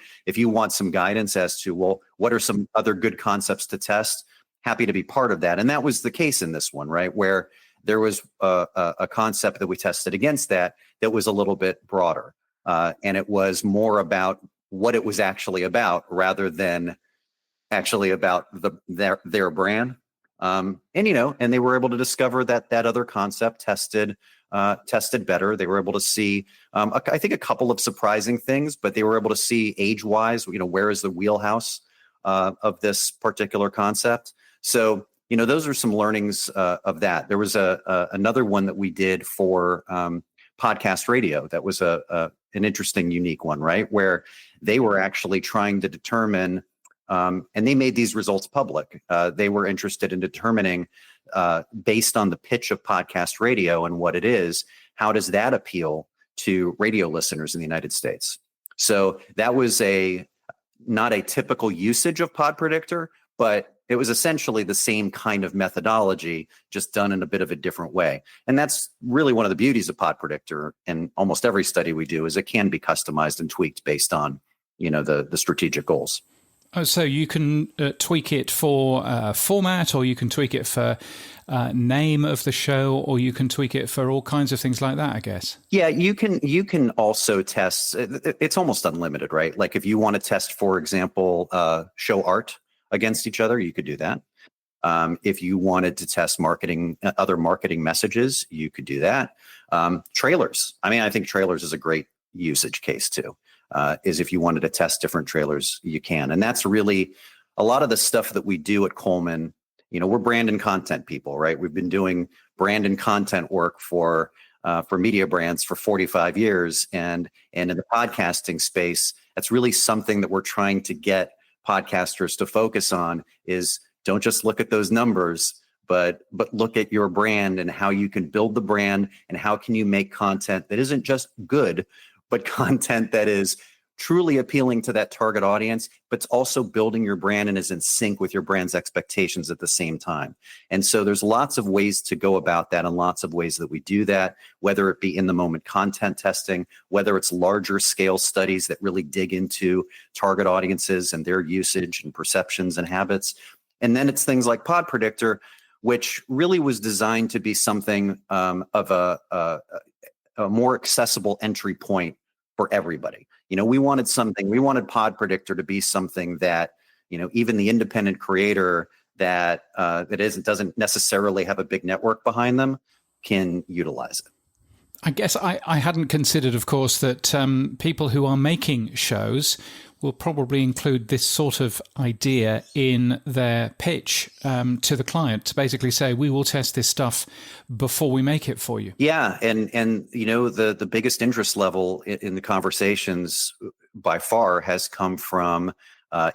want some guidance as to, well, what are some other good concepts to test, happy to be part of that. And that was the case in this one, right? Where there was a concept that we tested against that was a little bit broader. And it was more about what it was actually about rather than actually about their brand. And they were able to discover that other concept tested better. They were able to see, I think, a couple of surprising things, but they were able to see age-wise, where is the wheelhouse of this particular concept. So, those are some learnings of that. There was another one that we did for podcast radio that was an interesting, unique one, right? Where they were actually trying to determine, and they made these results public. They were interested in determining, based on the pitch of podcast radio and what it is, how does that appeal to radio listeners in the United States? So that was not a typical usage of Pod Predictor, but it was essentially the same kind of methodology, just done in a bit of a different way. And that's really one of the beauties of Pod Predictor. And almost every study we do is it can be customized and tweaked based on, the strategic goals. Oh, so you can tweak it for format, or you can tweak it for name of the show, or you can tweak it for all kinds of things like that, I guess. Yeah, you can also test. It's almost unlimited, right? Like if you want to test, for example, show art against each other, you could do that. If you wanted to test other marketing messages, you could do that. Trailers. I think trailers is a great usage case too. Is if you wanted to test different trailers, you can. And that's really a lot of the stuff that we do at Coleman. We're brand and content people, right? We've been doing brand and content work for media brands for 45 years. And in the podcasting space, that's really something that we're trying to get podcasters to focus on is don't just look at those numbers, but look at your brand and how you can build the brand and how can you make content that isn't just good, but content that is truly appealing to that target audience, but it's also building your brand and is in sync with your brand's expectations at the same time. And so there's lots of ways to go about that and lots of ways that we do that, whether it be in the moment content testing, whether it's larger scale studies that really dig into target audiences and their usage and perceptions and habits. And then it's things like Pod Predictor, which really was designed to be something of a more accessible entry point for everybody. We wanted Pod Predictor to be something that, even the independent creator that doesn't necessarily have a big network behind them can utilize it. I guess I hadn't considered, of course, that people who are making shows will probably include this sort of idea in their pitch to the client to basically say, we will test this stuff before we make it for you. Yeah. And the biggest interest level in the conversations by far has come from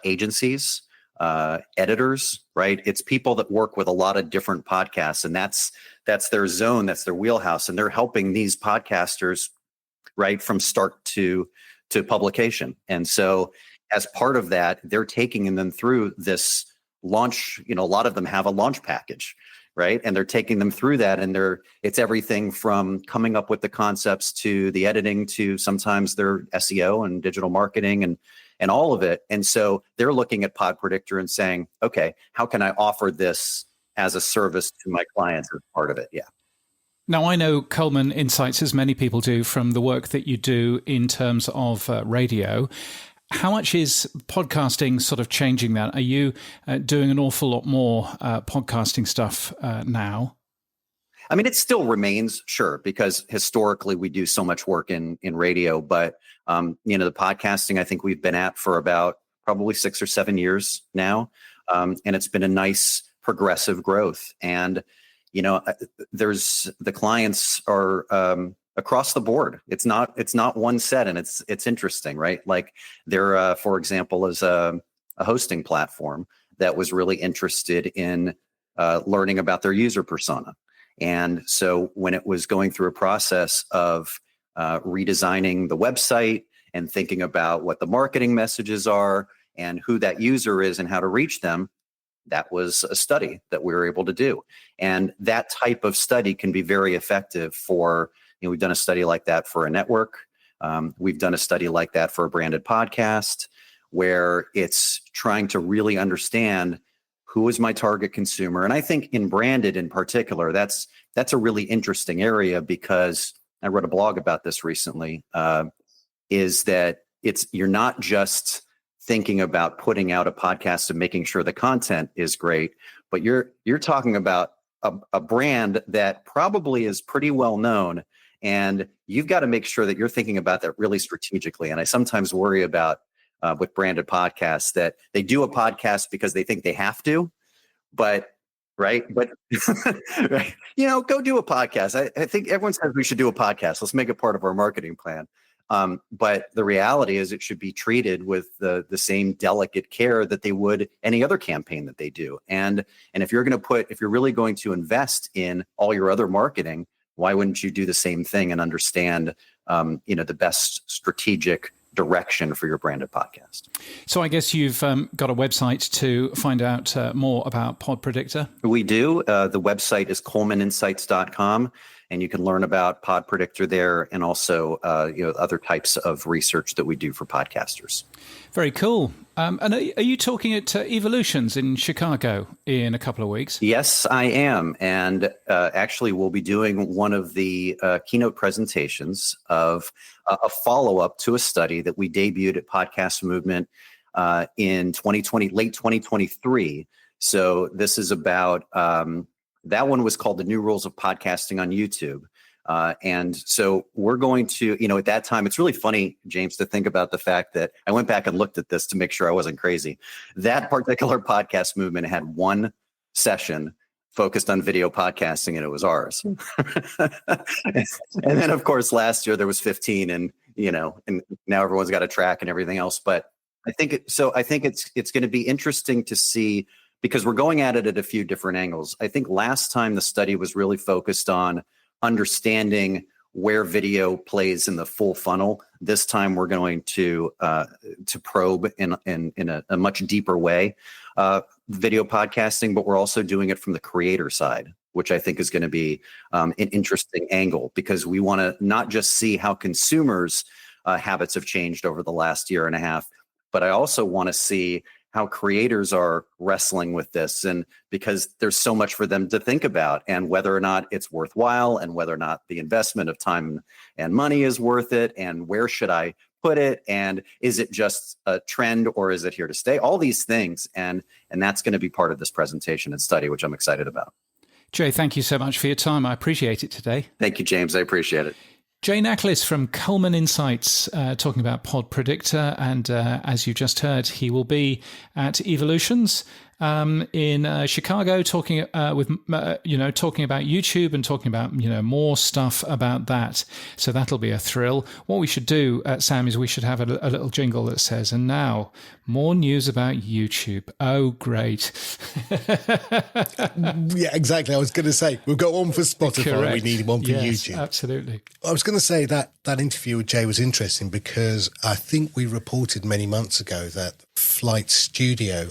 agencies, editors, right? It's people that work with a lot of different podcasts, and that's their zone, that's their wheelhouse. And they're helping these podcasters, right, from start to publication. And so as part of that, they're taking them through this launch. A lot of them have a launch package, right? And they're taking them through that. And it's everything from coming up with the concepts to the editing to sometimes their SEO and digital marketing and all of it. And so they're looking at Pod Predictor and saying, okay, how can I offer this as a service to my clients as part of it? Yeah. Now, I know Coleman Insights, as many people do, from the work that you do in terms of radio. How much is podcasting sort of changing that? Are you doing an awful lot more podcasting stuff now? I mean, it still remains, sure, because historically we do so much work in radio, but the podcasting I think we've been at for about probably 6 or 7 years now, and it's been a nice progressive growth. And there's the clients are across the board. It's not one set, and it's interesting, right? Like there, for example, is a hosting platform that was really interested in learning about their user persona. And so when it was going through a process of redesigning the website and thinking about what the marketing messages are and who that user is and how to reach them, that was a study that we were able to do. And that type of study can be very effective for, we've done a study like that for a network. We've done a study like that for a branded podcast, where it's trying to really understand who is my target consumer. And I think in branded in particular, that's a really interesting area, because I wrote a blog about this recently, is that you're not just thinking about putting out a podcast and making sure the content is great, but you're talking about a brand that probably is pretty well known, and you've got to make sure that you're thinking about that really strategically. And I sometimes worry about with branded podcasts that they do a podcast because they think they have to, but right. But right, go do a podcast. I think everyone says we should do a podcast. Let's make it part of our marketing plan. But the reality is it should be treated with the same delicate care that they would any other campaign that they do. And if you're really going to invest in all your other marketing, why wouldn't you do the same thing and understand, the best strategic direction for your branded podcast? So I guess you've got a website to find out more about Pod Predictor. We do. The website is ColemanInsights.com, and you can learn about Pod Predictor there, and also other types of research that we do for podcasters. Very cool. And are you talking at Evolutions in Chicago in a couple of weeks? Yes, I am. And actually, we'll be doing one of the keynote presentations of a follow-up to a study that we debuted at Podcast Movement in late 2023. So this is about, that one was called The New Rules of Podcasting on YouTube. And so we're going to, at that time, it's really funny, James, to think about the fact that I went back and looked at this to make sure I wasn't crazy. That particular Podcast Movement had one session focused on video podcasting, and it was ours. And then, of course, last year there was 15, and and now everyone's got a track and everything else. But I think it's going to be interesting to see, because we're going at it at a few different angles. I think last time the study was really focused on understanding where video plays in the full funnel. This time we're going to probe in a much deeper way video podcasting, but we're also doing it from the creator side, which I think is going to be an interesting angle, because we want to not just see how consumers' habits have changed over the last year and a half, but I also want to see how creators are wrestling with this, and because there's so much for them to think about, and whether or not it's worthwhile, and whether or not the investment of time and money is worth it, and where should I put it, and is it just a trend or is it here to stay? All these things, and that's going to be part of this presentation and study, which I'm excited about. Jay, thank you so much for your time. I appreciate it today. Thank you, James. I appreciate it. Jay Nacklis from Coleman Insights talking about Pod Predictor, and as you just heard, he will be at Evolutions in Chicago, talking talking about YouTube and talking about more stuff about that. So that'll be a thrill. What we should do, Sam, is we should have a little jingle that says, "And now more news about YouTube." Oh, great! Yeah, exactly. I was going to say we've got one for Spotify. Correct. We need one for YouTube. Absolutely. I was going to say that interview with Jay was interesting, because I think we reported many months ago that Flight Studio,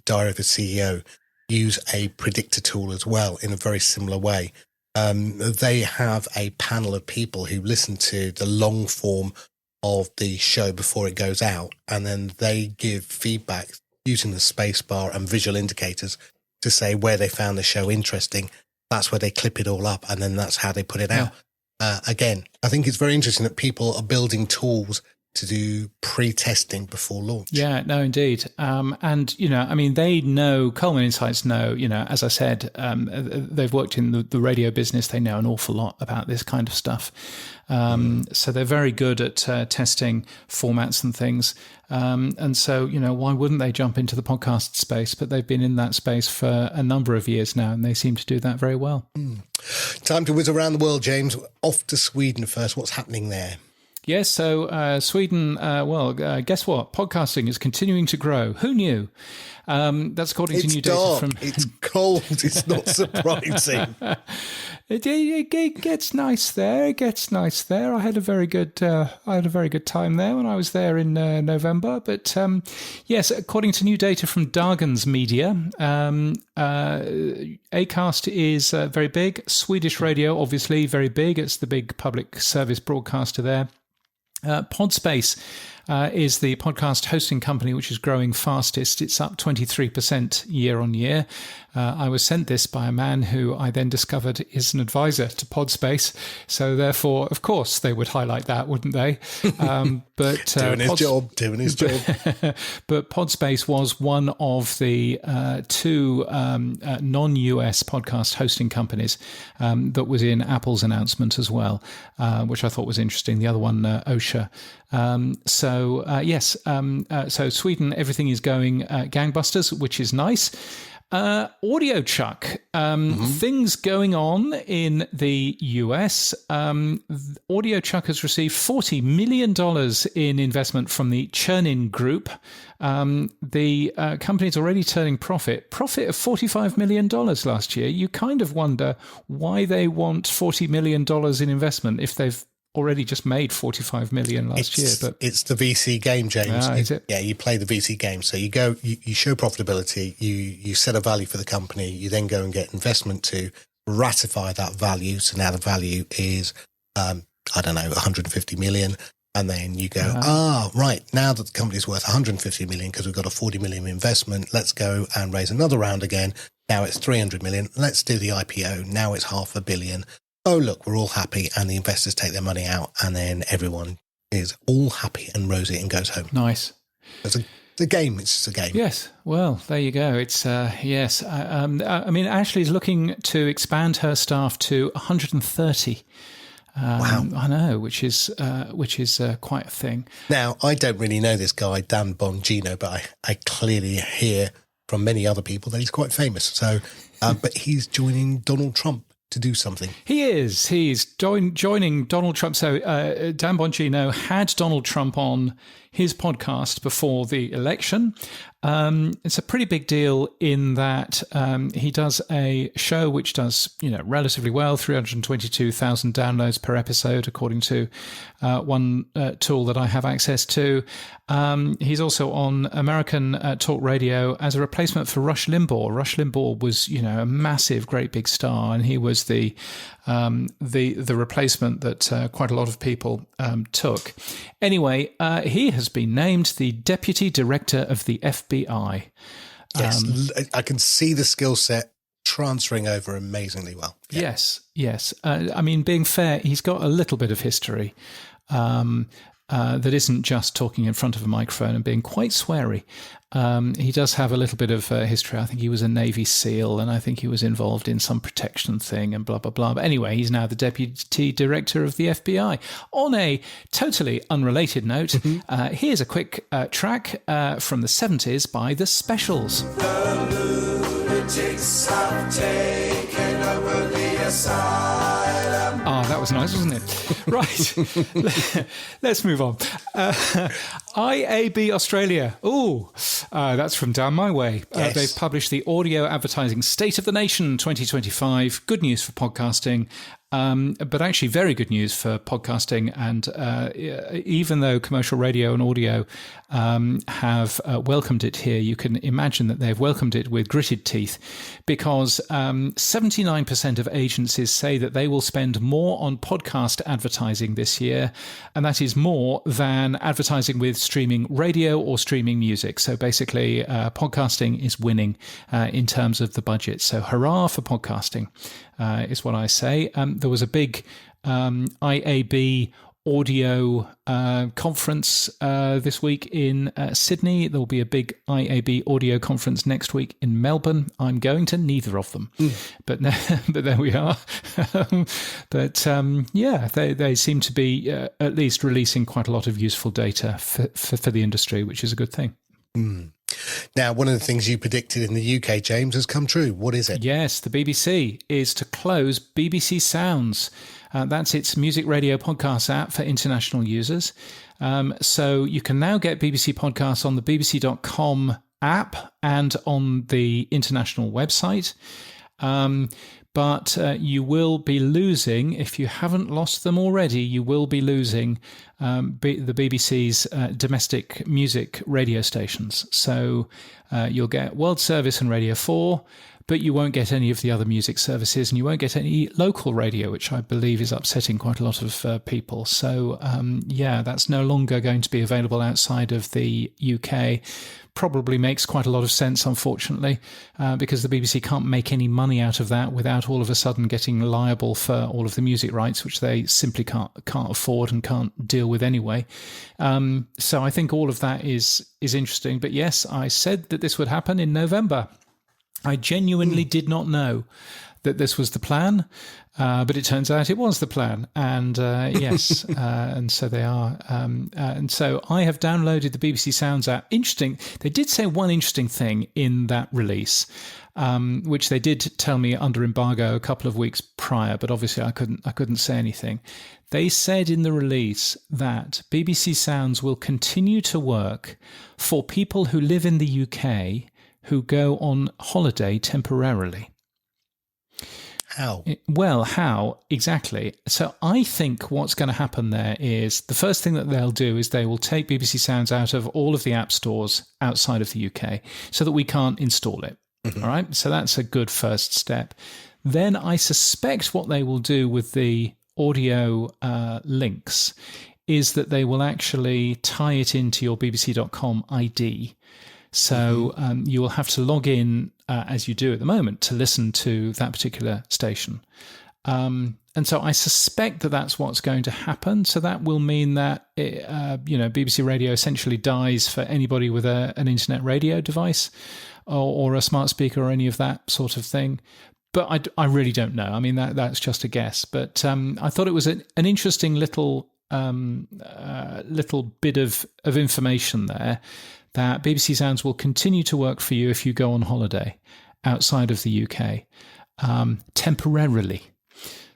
Diary of a CEO, use a predictor tool as well in a very similar way. They have a panel of people who listen to the long form of the show before it goes out, and then they give feedback using the space bar and visual indicators to say where they found the show interesting. That's where they clip it all up, and then that's how they put it out. Again, I think it's very interesting that people are building tools to do pre-testing before launch. Yeah, no, indeed. And, they know, Coleman Insights know, as I said, they've worked in the radio business. They know an awful lot about this kind of stuff. So they're very good at testing formats and things. And so, why wouldn't they jump into the podcast space? But they've been in that space for a number of years now, and they seem to do that very well. Time to whiz around the world, James. Off to Sweden first. What's happening there? Yes, so Sweden, guess what? Podcasting is continuing to grow. Who knew? That's according to new data from... It's cold. It's not surprising. It gets nice there. It gets nice there. I had a very good time there when I was there in November. But yes, according to new data from Dagens Media, Acast is very big. Swedish Radio, obviously, very big. It's the big public service broadcaster there. Podspace is the podcast hosting company which is growing fastest. It's up 23% year on year. I was sent this by a man who I then discovered is an advisor to Podspace. So therefore, of course, they would highlight that, wouldn't they? But doing his job. But Podspace was one of the two non-US podcast hosting companies that was in Apple's announcement as well, which I thought was interesting. The other one, OSHA. So Sweden, everything is going gangbusters, which is nice. Audio Chuck, things going on in the US. Audio Chuck has received $40 million in investment from the Chernin Group. The company's already turning profit of $45 million last year. You kind of wonder why they want $40 million in investment if they've already just made 45 million last year. But it's the VC game, James. Is it? Yeah, you play the VC game. So you go, you show profitability, you set a value for the company, you then go and get investment to ratify that value. So now the value is, 150 million. And then you go, right, now that the company's worth 150 million because we've got a 40 million investment, let's go and raise another round again. Now it's 300 million. Let's do the IPO. Now it's $500 million. Oh, look, we're all happy, and the investors take their money out, and then everyone is all happy and rosy and goes home. Nice. It's a game. It's just a game. Yes. Well, there you go. It's yes. Ashley's looking to expand her staff to 130. Wow. I know, which is quite a thing. Now, I don't really know this guy, Dan Bongino, but I clearly hear from many other people that he's quite famous. So, but he's joining Donald Trump to do something. He is. He's joining Donald Trump. So Dan Bongino had Donald Trump on his podcast before the election. It's a pretty big deal in that he does a show which does, relatively well, 322,000 downloads per episode, according to one tool that I have access to. He's also on American talk radio as a replacement for Rush Limbaugh. Rush Limbaugh was, a massive, great big star, and he was the replacement that quite a lot of people took. Anyway, he has been named the Deputy Director of the FBI. Yes, I can see the skill set transferring over amazingly well. Yeah. Yes. Being fair, he's got a little bit of history that isn't just talking in front of a microphone and being quite sweary. He does have a little bit of history. I think he was a Navy SEAL, and I think he was involved in some protection thing and blah, blah, blah. But anyway, he's now the Deputy Director of the FBI. On a totally unrelated note, here's a quick track from the 70s by The Specials. The lunatics have taken over the asylum. That was nice, wasn't it? Right. Let's move on. IAB Australia. That's from down my way. Yes. They've published the Audio Advertising State of the Nation 2025. Good news for podcasting. But actually very good news for podcasting. And even though commercial radio and audio have welcomed it here, you can imagine that they've welcomed it with gritted teeth, because 79% of agencies say that they will spend more on podcast advertising this year. And that is more than advertising with streaming radio or streaming music. So basically, podcasting is winning in terms of the budget. So hurrah for podcasting. Is what I say. There was a big IAB audio conference this week in Sydney. There'll be a big IAB audio conference next week in Melbourne. I'm going to neither of them, but there we are. They seem to be at least releasing quite a lot of useful data for the industry, which is a good thing. Now, one of the things you predicted in the UK, James, has come true. What is it? Yes, the BBC is to close BBC Sounds. That's its music radio podcast app for international users. So you can now get BBC Podcasts on the bbc.com app and on the international website. But you will be losing, if you haven't lost them already, you will be losing the BBC's domestic music radio stations. So you'll get World Service and Radio 4, but you won't get any of the other music services, and you won't get any local radio, which I believe is upsetting quite a lot of people. So, that's no longer going to be available outside of the UK. Probably makes quite a lot of sense, unfortunately, because the BBC can't make any money out of that without all of a sudden getting liable for all of the music rights, which they simply can't afford and can't deal with anyway. So I think all of that is interesting. But yes, I said that this would happen in November. I genuinely did not know that this was the plan, but it turns out it was the plan. And yes, and so they are. And so I have downloaded the BBC Sounds app. Interesting. They did say one interesting thing in that release, which they did tell me under embargo a couple of weeks prior, but obviously I couldn't say anything. They said in the release that BBC Sounds will continue to work for people who live in the UK who go on holiday temporarily. How? Well, how exactly? So I think what's going to happen there is the first thing that they'll do is they will take BBC Sounds out of all of the app stores outside of the UK so that we can't install it. Mm-hmm. All right. So that's a good first step. Then I suspect what they will do with the audio links is that they will actually tie it into your bbc.com ID. So you will have to log in, as you do at the moment, to listen to that particular station. And so I suspect that that's what's going to happen. So that will mean that, BBC Radio essentially dies for anybody with an internet radio device or a smart speaker or any of that sort of thing. But I really don't know. I mean, that's just a guess. But I thought it was an interesting little bit of information there, that BBC Sounds will continue to work for you if you go on holiday outside of the UK, temporarily.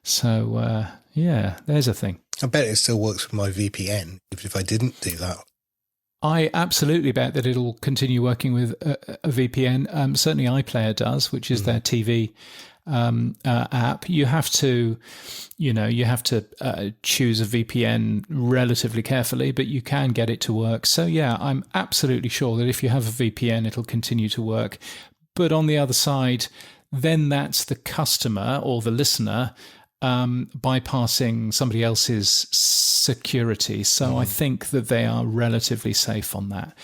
So, there's a thing. I bet it still works with my VPN, even if I didn't do that. I absolutely bet that it'll continue working with a VPN. Certainly iPlayer does, which is their TV app. You have to choose a VPN relatively carefully, but you can get it to work. So yeah, I'm absolutely sure that if you have a VPN, it'll continue to work. But on the other side, then that's the customer or the listener bypassing somebody else's security. So I think that they are relatively safe on that.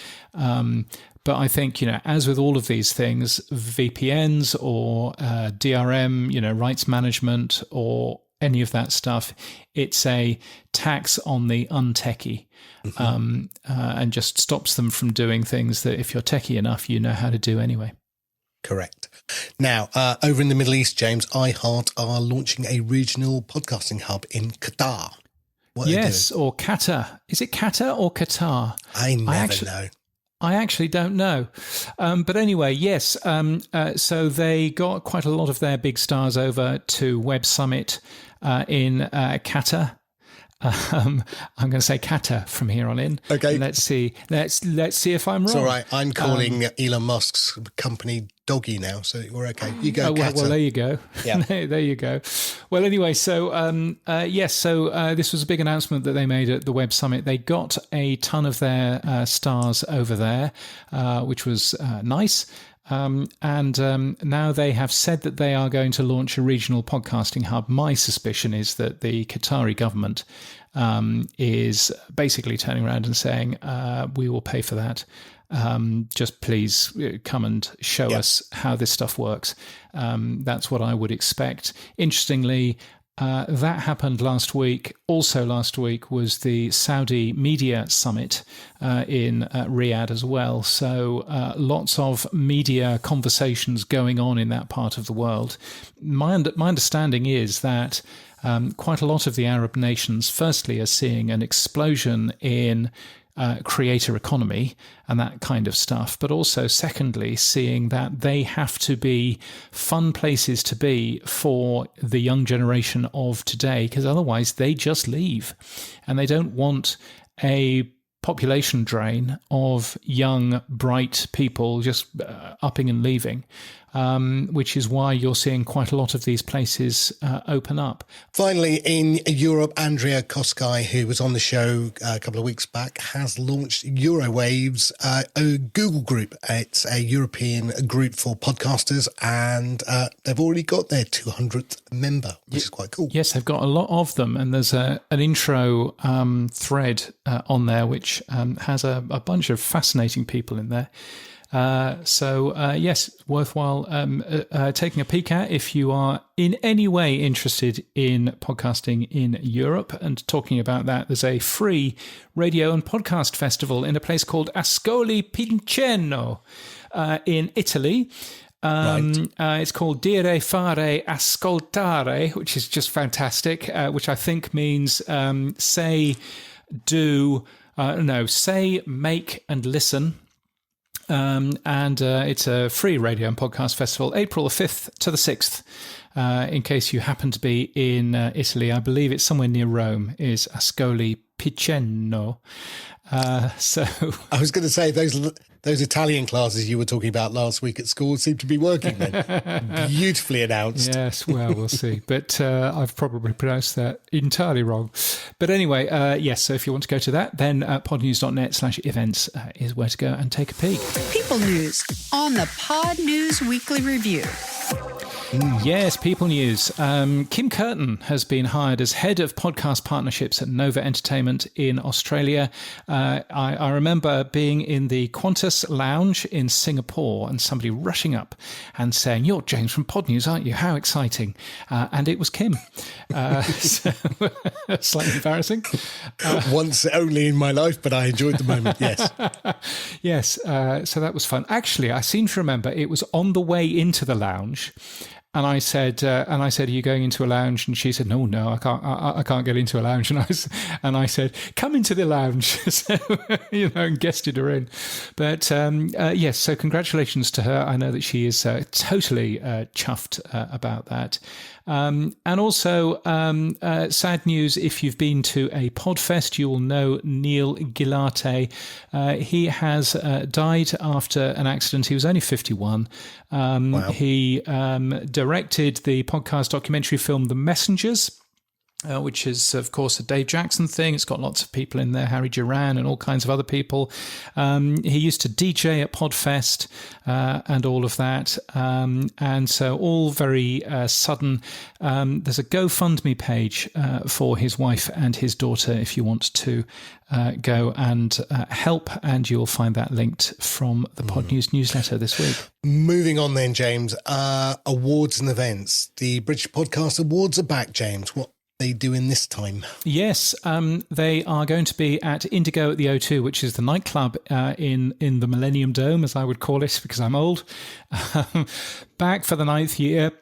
But I think, as with all of these things, VPNs or DRM, rights management or any of that stuff, it's a tax on the untechie, and just stops them from doing things that if you're techie enough, you know how to do anyway. Correct. Now, over in the Middle East, James, iHeart are launching a regional podcasting hub in Qatar. Yes, or Qatar. Is it Qatar or Qatar? I never know. I actually don't know. But anyway, yes. So they got quite a lot of their big stars over to Web Summit in Qatar. I'm going to say Qatar from here on in. Okay. Let's see. Let's see if I'm wrong. It's all right. I'm calling Elon Musk's company Doggy now, so we're okay. You go, Qatar. Well, there you go. Yeah. There you go. Well, anyway, so yes. So this was a big announcement that they made at the Web Summit. They got a ton of their stars over there, which was nice. And now they have said that they are going to launch a regional podcasting hub. My suspicion is that the Qatari government is basically turning around and saying, we will pay for that. Just please come and show us how this stuff works. That's what I would expect. Interestingly, That happened last week. Also last week was the Saudi Media Summit in Riyadh as well. So lots of media conversations going on in that part of the world. My understanding is that quite a lot of the Arab nations, firstly, are seeing an explosion in creator economy and that kind of stuff, but also secondly seeing that they have to be fun places to be for the young generation of today, because otherwise they just leave, and they don't want a population drain of young, bright people just upping and leaving, which is why you're seeing quite a lot of these places open up. Finally, in Europe, Andrea Koskai, who was on the show a couple of weeks back, has launched Eurowaves, a Google group. It's a European group for podcasters, and they've already got their 200th member, which is quite cool. Yes, they've got a lot of them, and there's an intro thread on there which has a bunch of fascinating people in there. Yes, worthwhile taking a peek at if you are in any way interested in podcasting in Europe. And talking about that, there's a free radio and podcast festival in a place called Ascoli Piceno in Italy. It's called Dire Fare Ascoltare, which is just fantastic, which I think means say, make and listen. And it's a free radio and podcast festival, April the 5th to the 6th. In case you happen to be in Italy, I believe it's somewhere near Rome, is Ascoli Piceno. So I was going to say those Italian classes you were talking about last week at school seem to be working then. Beautifully announced. Yes, well, we'll see. But I've probably pronounced that entirely wrong. But anyway, yes, so if you want to go to that, then podnews.net/events is where to go and take a peek. People News on the Pod News Weekly Review. Yes, people news. Kim Curtin has been hired as head of podcast partnerships at Nova Entertainment in Australia. I remember being in the Qantas lounge in Singapore and somebody rushing up and saying, "You're James from Pod News, aren't you? How exciting." And it was Kim. So, slightly embarrassing. Once only in my life, but I enjoyed the moment, yes. Yes, so that was fun. Actually, I seem to remember it was on the way into the lounge. And I said, "Are you going into a lounge?" And she said, "No, I can't. I can't get into a lounge." And I said, "Come into the lounge," so, and guested her in. But yes, so congratulations to her. I know that she is totally chuffed about that. And also, sad news, if you've been to a Podfest, you will know Neil Gilarte. He has died after an accident. He was only 51. Wow. He directed the podcast documentary film The Messengers, which is, of course, a Dave Jackson thing. It's got lots of people in there, Harry Duran and all kinds of other people. He used to DJ at Podfest and all of that. And so all very sudden. There's a GoFundMe page for his wife and his daughter if you want to go and help, and you'll find that linked from the Pod News newsletter this week. Moving on then, James. Awards and events. The British Podcast Awards are back, James. What are they doing this time? Yes, they are going to be at Indigo at the O2, which is the nightclub in the Millennium Dome, as I would call it, because I'm old. Back for the 9th year.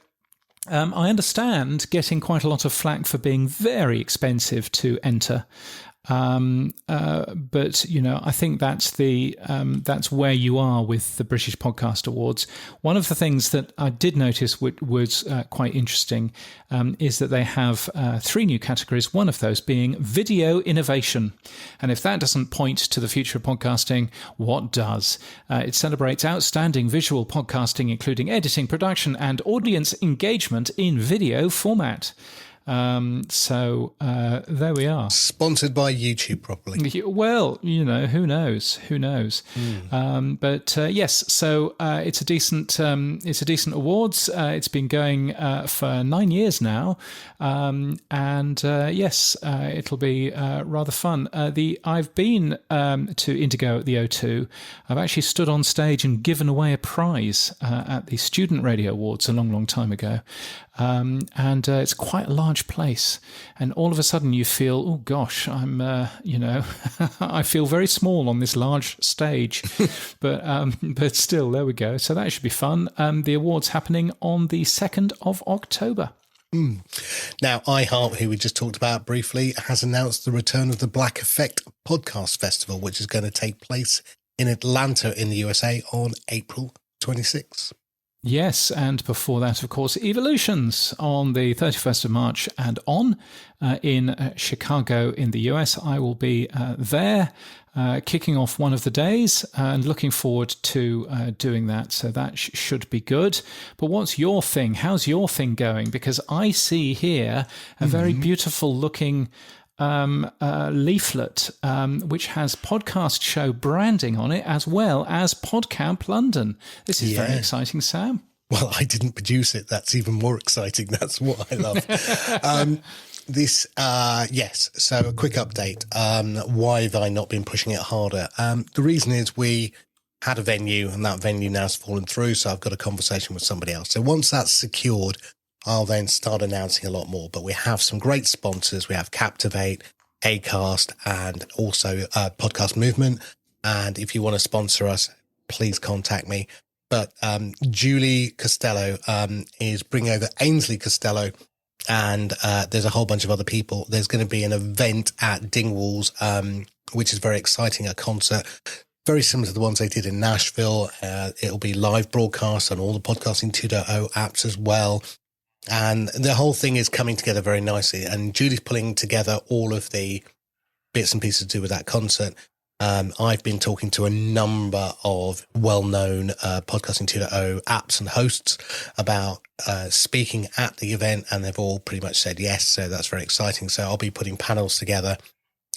I understand getting quite a lot of flack for being very expensive to enter. But I think that's where you are with the British Podcast Awards. One of the things that I did notice was quite interesting is that they have 3 new categories, one of those being video innovation. And if that doesn't point to the future of podcasting, what does? It celebrates outstanding visual podcasting, including editing, production, and audience engagement in video format. So there we are. Sponsored by YouTube, probably. Well, who knows? But yes, so it's a decent awards. It's been going for 9 years now, and yes, it'll be rather fun. I've been to Indigo at the O2. I've actually stood on stage and given away a prize at the Student Radio Awards a long time ago, and it's quite a large large place, and all of a sudden you feel, oh gosh, I'm, I feel very small on this large stage, but still, there we go. So that should be fun. The awards happening on the 2nd of October. Now, iHeart, who we just talked about briefly, has announced the return of the Black Effect Podcast Festival, which is going to take place in Atlanta in the USA on April 26th. Yes, and before that, of course, Evolutions on the 31st of March and on in Chicago in the US. I will be there kicking off one of the days and looking forward to doing that. So that should be good. But what's your thing? How's your thing going? Because I see here a very beautiful looking leaflet which has podcast show branding on it, as well as PodCamp London. This is very exciting, Sam. Well, I didn't produce it. That's even more exciting. That's what I love. Yes. So a quick update. Why have I not been pushing it harder? The reason is we had a venue, and that venue now has fallen through. So I've got a conversation with somebody else. So once that's secured, I'll then start announcing a lot more. But we have some great sponsors. We have Captivate, Acast, and also Podcast Movement. And if you want to sponsor us, please contact me. But Julie Costello is bringing over Ainsley Costello, and there's a whole bunch of other people. There's going to be an event at Dingwalls, which is very exciting, a concert. Very similar to the ones they did in Nashville. It'll be live broadcast on all the Podcasting 2.0 apps as well. And the whole thing is coming together very nicely. And Julie's pulling together all of the bits and pieces to do with that concert. I've been talking to a number of well-known Podcasting 2.0 apps and hosts about speaking at the event, and they've all pretty much said yes. So that's very exciting. So I'll be putting panels together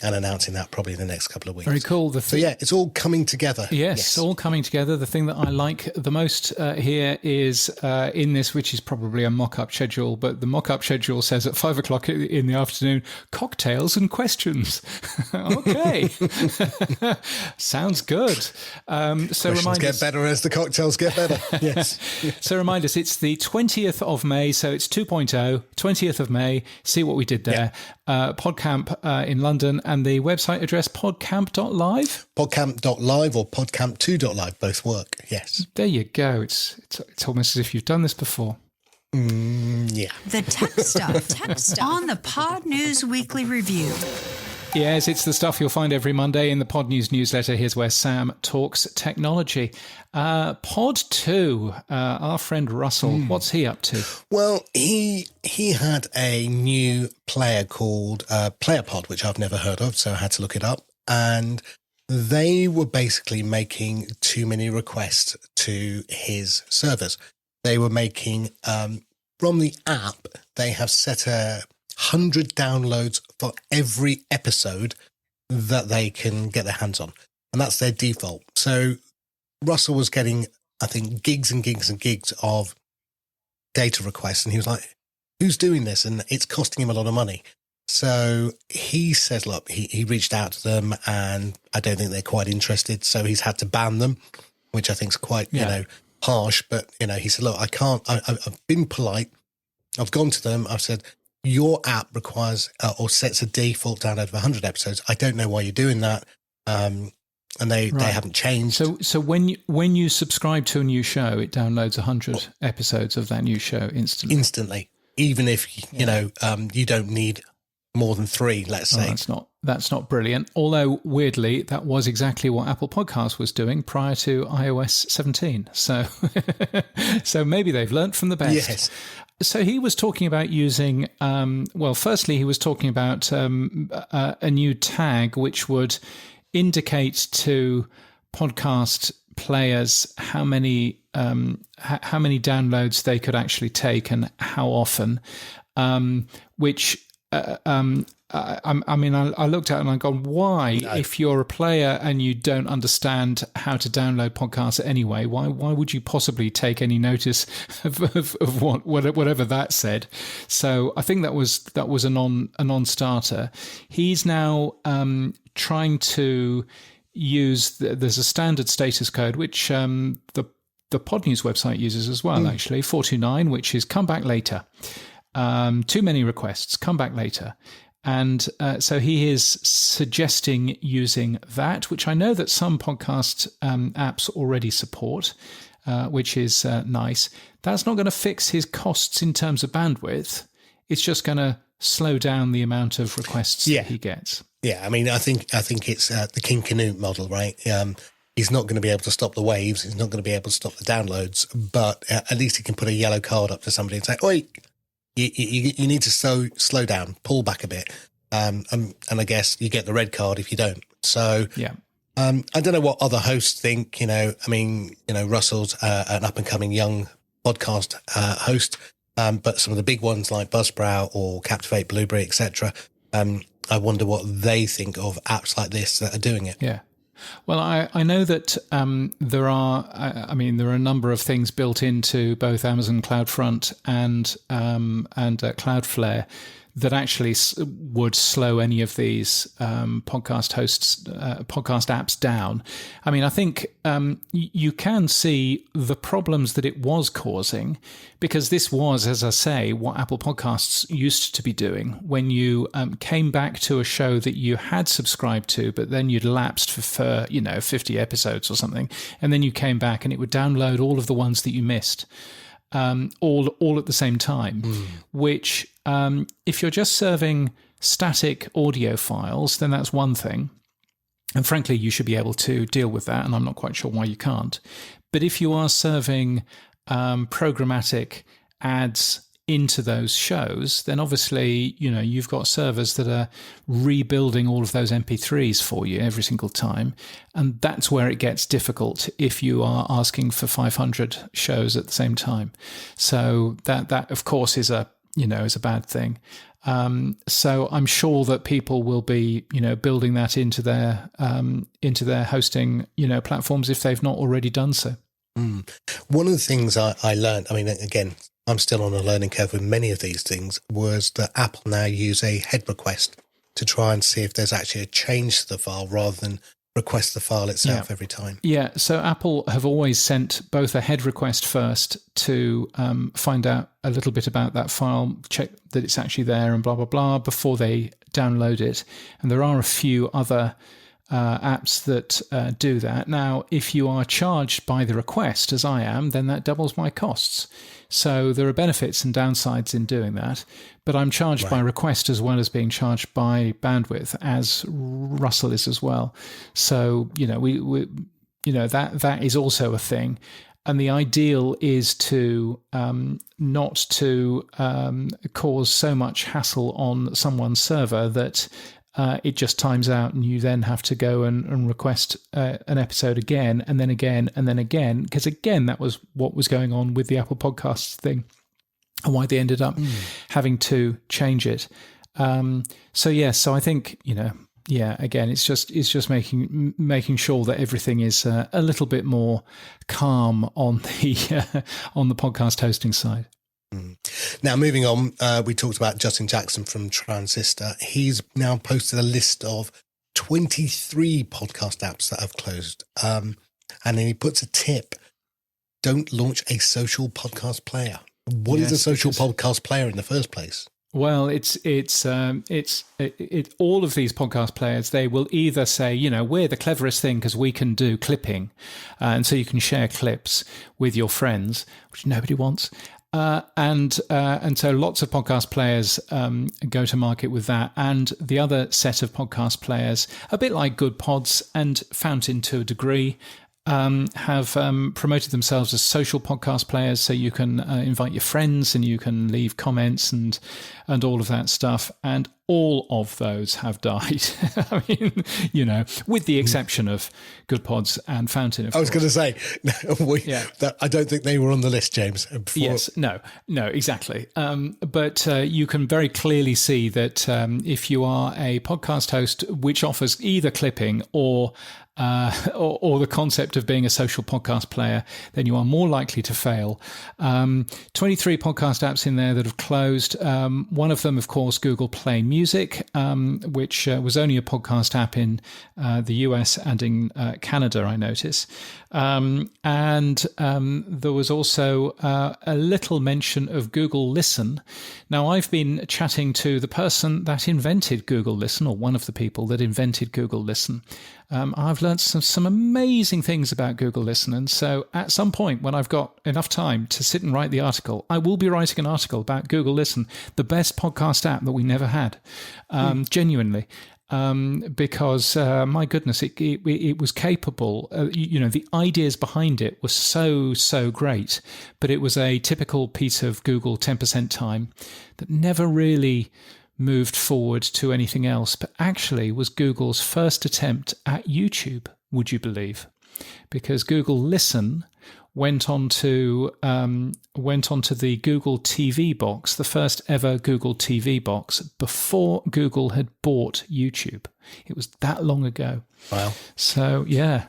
and announcing that probably in the next couple of weeks. Very cool. So yeah, it's all coming together. Yes, all coming together. The thing that I like the most here is in this, which is probably a mock-up schedule, but the mock-up schedule says at 5 o'clock in the afternoon, cocktails and questions. Okay. Sounds good. So questions get better as the cocktails get better. Yes. So remind us, it's the 20th of May, so it's 2.0, 20th of May. See what we did there. PodCamp in London, and the website address podcamp.live? Podcamp.live or podcamp2.live, both work, yes. There you go. It's almost as if you've done this before. Yeah. The tech stuff on the Pod News Weekly Review. Yes, it's the stuff you'll find every Monday in the Pod News newsletter. Here's where Sam talks technology. Pod 2, our friend Russell, what's he up to? Well, he had a new player called PlayerPod, which I've never heard of, so I had to look it up. And they were basically making too many requests to his servers. They were making, from the app, they have set 100 downloads for every episode that they can get their hands on. And that's their default. So Russell was getting, I think, gigs and gigs and gigs of data requests. And he was like, who's doing this? And it's costing him a lot of money. So he said, look, he reached out to them, and I don't think they're quite interested. So he's had to ban them, which I think is quite, harsh. But, he said, look, I can't, I've been polite. I've gone to them. I've said, your app requires or sets a default download of 100 episodes. I don't know why you're doing that. And they haven't changed. So when you subscribe to a new show, it downloads 100 episodes of that new show instantly. Even if you don't need more than 3, let's say. That's not brilliant. Although weirdly, that was exactly what Apple Podcasts was doing prior to iOS 17. So maybe they've learnt from the best. Yes. So he was talking about using, firstly, he was talking about a new tag which would indicate to podcast players how many downloads they could actually take and how often, I looked at it and I gone, why, if you're a player and you don't understand how to download podcasts anyway, why would you possibly take any notice of whatever that said? So I think that was a non-starter. He's now trying to use there's a standard status code which the Pod News website uses as well, actually 429, which is come back later. too many requests, come back later. And so he is suggesting using that, which I know that some podcast apps already support, which is nice. That's not going to fix his costs in terms of bandwidth. It's just going to slow down the amount of requests that he gets. Yeah, I mean, I think it's the King Canute model, right? He's not going to be able to stop the waves. He's not going to be able to stop the downloads, but at least he can put a yellow card up to somebody and say, "Oi, you need to slow down, pull back a bit." And I guess you get the red card if you don't. So I don't know what other hosts think. Russell's an up and coming young podcast host, but some of the big ones like Buzzsprout or Captivate, Blueberry, etc. I wonder what they think of apps like this that are doing it. Yeah. Well, I know that there are a number of things built into both Amazon CloudFront and Cloudflare that actually would slow any of these podcast apps down. I mean, I think you can see the problems that it was causing, because this was, as I say, what Apple Podcasts used to be doing. When you came back to a show that you had subscribed to, but then you'd lapsed for 50 episodes or something, and then you came back and it would download all of the ones that you missed. All at the same time, which if you're just serving static audio files, then that's one thing. And frankly, you should be able to deal with that, and I'm not quite sure why you can't. But if you are serving programmatic ads into those shows, then obviously, you've got servers that are rebuilding all of those MP3s for you every single time. And that's where it gets difficult if you are asking for 500 shows at the same time. So that of course is a bad thing. So I'm sure that people will be, building that into their hosting, platforms if they've not already done so. One of the things I learned, I mean, again, I'm still on a learning curve with many of these things, was that Apple now use a head request to try and see if there's actually a change to the file rather than request the file itself every time. Yeah, so Apple have always sent both a head request first to find out a little bit about that file, check that it's actually there and blah, blah, blah, before they download it. And there are a few other apps that do that. Now, if you are charged by the request, as I am, then that doubles my costs. So there are benefits and downsides in doing that, but I'm charged by request as well as being charged by bandwidth, as Russell is as well. So we that is also a thing, and the ideal is to not to cause so much hassle on someone's server that it just times out and you then have to go and request an episode again and then again and then again, because again, that was what was going on with the Apple Podcasts thing and why they ended up having to change it. So I think, again, it's just making sure that everything is a little bit more calm on the podcast hosting side. Now, moving on, we talked about Justin Jackson from Transistor. He's now posted a list of 23 podcast apps that have closed. And then he puts a tip: don't launch a social podcast player. What is a social podcast player in the first place? Well, it's all of these podcast players, they will either say, we're the cleverest thing because we can do clipping. And so you can share clips with your friends, which nobody wants. And so lots of podcast players go to market with that. And the other set of podcast players, a bit like Good Pods and Fountain to a degree, have promoted themselves as social podcast players. So you can invite your friends and you can leave comments and all of that stuff. And all of those have died. I mean, with the exception of Good Pods and Fountain. I was going to say, I don't think they were on the list, James. Yes, no, exactly. But you can very clearly see that if you are a podcast host which offers either clipping or or the concept of being a social podcast player, then you are more likely to fail. 23 podcast apps in there that have closed. One of them, of course, Google Play Music, which was only a podcast app in the US and in Canada, I notice. And there was also a little mention of Google Listen. Now, I've been chatting to the person that invented Google Listen, or one of the people that invented Google Listen. I've learned some amazing things about Google Listen. And so at some point when I've got enough time to sit and write the article, I will be writing an article about Google Listen, the best podcast app that we never had, genuinely. Because my goodness, it was capable. The ideas behind it were so great, but it was a typical piece of Google 10% time that never really moved forward to anything else, but actually was Google's first attempt at YouTube, would you believe? Because Google Listen went on to the Google TV box, the first ever Google TV box, before Google had bought YouTube. It was that long ago. Wow. So yeah,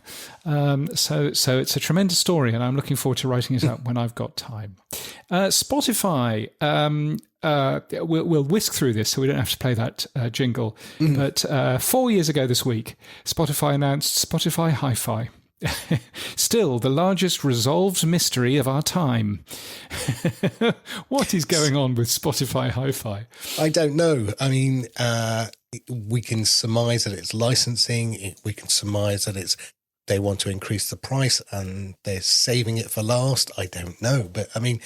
so it's a tremendous story, and I'm looking forward to writing it up when I've got time. Spotify. We'll whisk through this so we don't have to play that jingle. But 4 years ago this week, Spotify announced Spotify Hi-Fi. Still the largest resolved mystery of our time. What is going on with Spotify Hi-Fi? I don't know. I mean, we can surmise that it's licensing. We can surmise that they want to increase the price and they're saving it for last. I don't know. But I mean,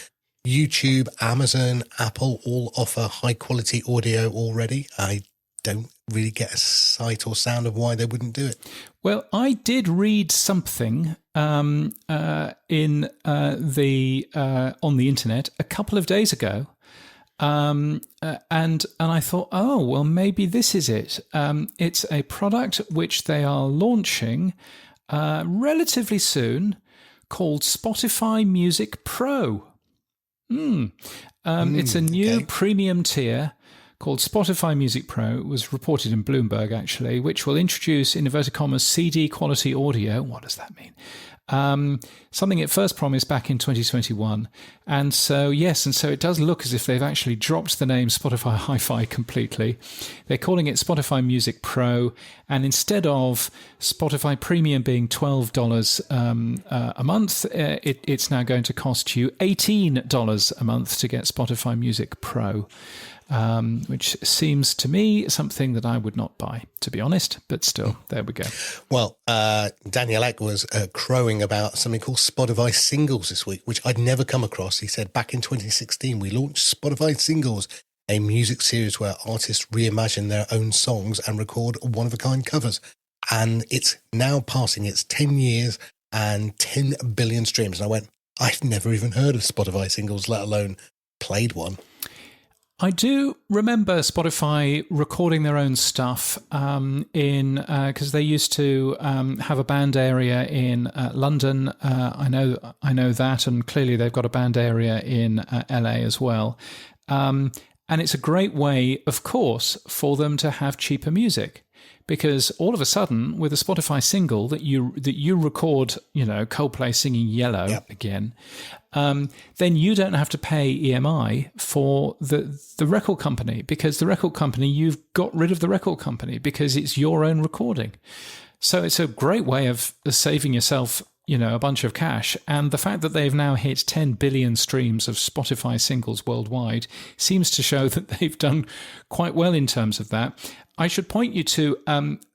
YouTube, Amazon, Apple all offer high quality audio already. I don't really get a sight or sound of why they wouldn't do it. Well, I did read something on the internet a couple of days ago, and I thought, oh well, maybe this is it. It's a product which they are launching relatively soon, called Spotify Music Pro. It's a new premium tier called Spotify Music Pro. It was reported in Bloomberg, actually, which will introduce, in inverted commas, CD quality audio. What does that mean? Something it first promised back in 2021. And so, yes, and so it does look as if they've actually dropped the name Spotify Hi-Fi completely. They're calling it Spotify Music Pro. And instead of Spotify Premium being $12 a month, it's now going to cost you $18 a month to get Spotify Music Pro. Which seems to me something that I would not buy, to be honest. But still, there we go. Well, Daniel Ek was crowing about something called Spotify Singles this week, which I'd never come across. He said back in 2016, we launched Spotify Singles, a music series where artists reimagine their own songs and record one-of-a-kind covers. And it's now passing its 10 years and 10 billion streams. And I went, I've never even heard of Spotify Singles, let alone played one. I do remember Spotify recording their own stuff because they used to have a band area in London. I know that, and clearly they've got a band area in LA as well. And it's a great way, of course, for them to have cheaper music. Because all of a sudden, with a Spotify single that you record, Coldplay singing Yellow again, then you don't have to pay EMI for the record company, because the record company, you've got rid of the record company because it's your own recording. So it's a great way of saving yourself, a bunch of cash. And the fact that they've now hit 10 billion streams of Spotify singles worldwide seems to show that they've done quite well in terms of that. I should point you to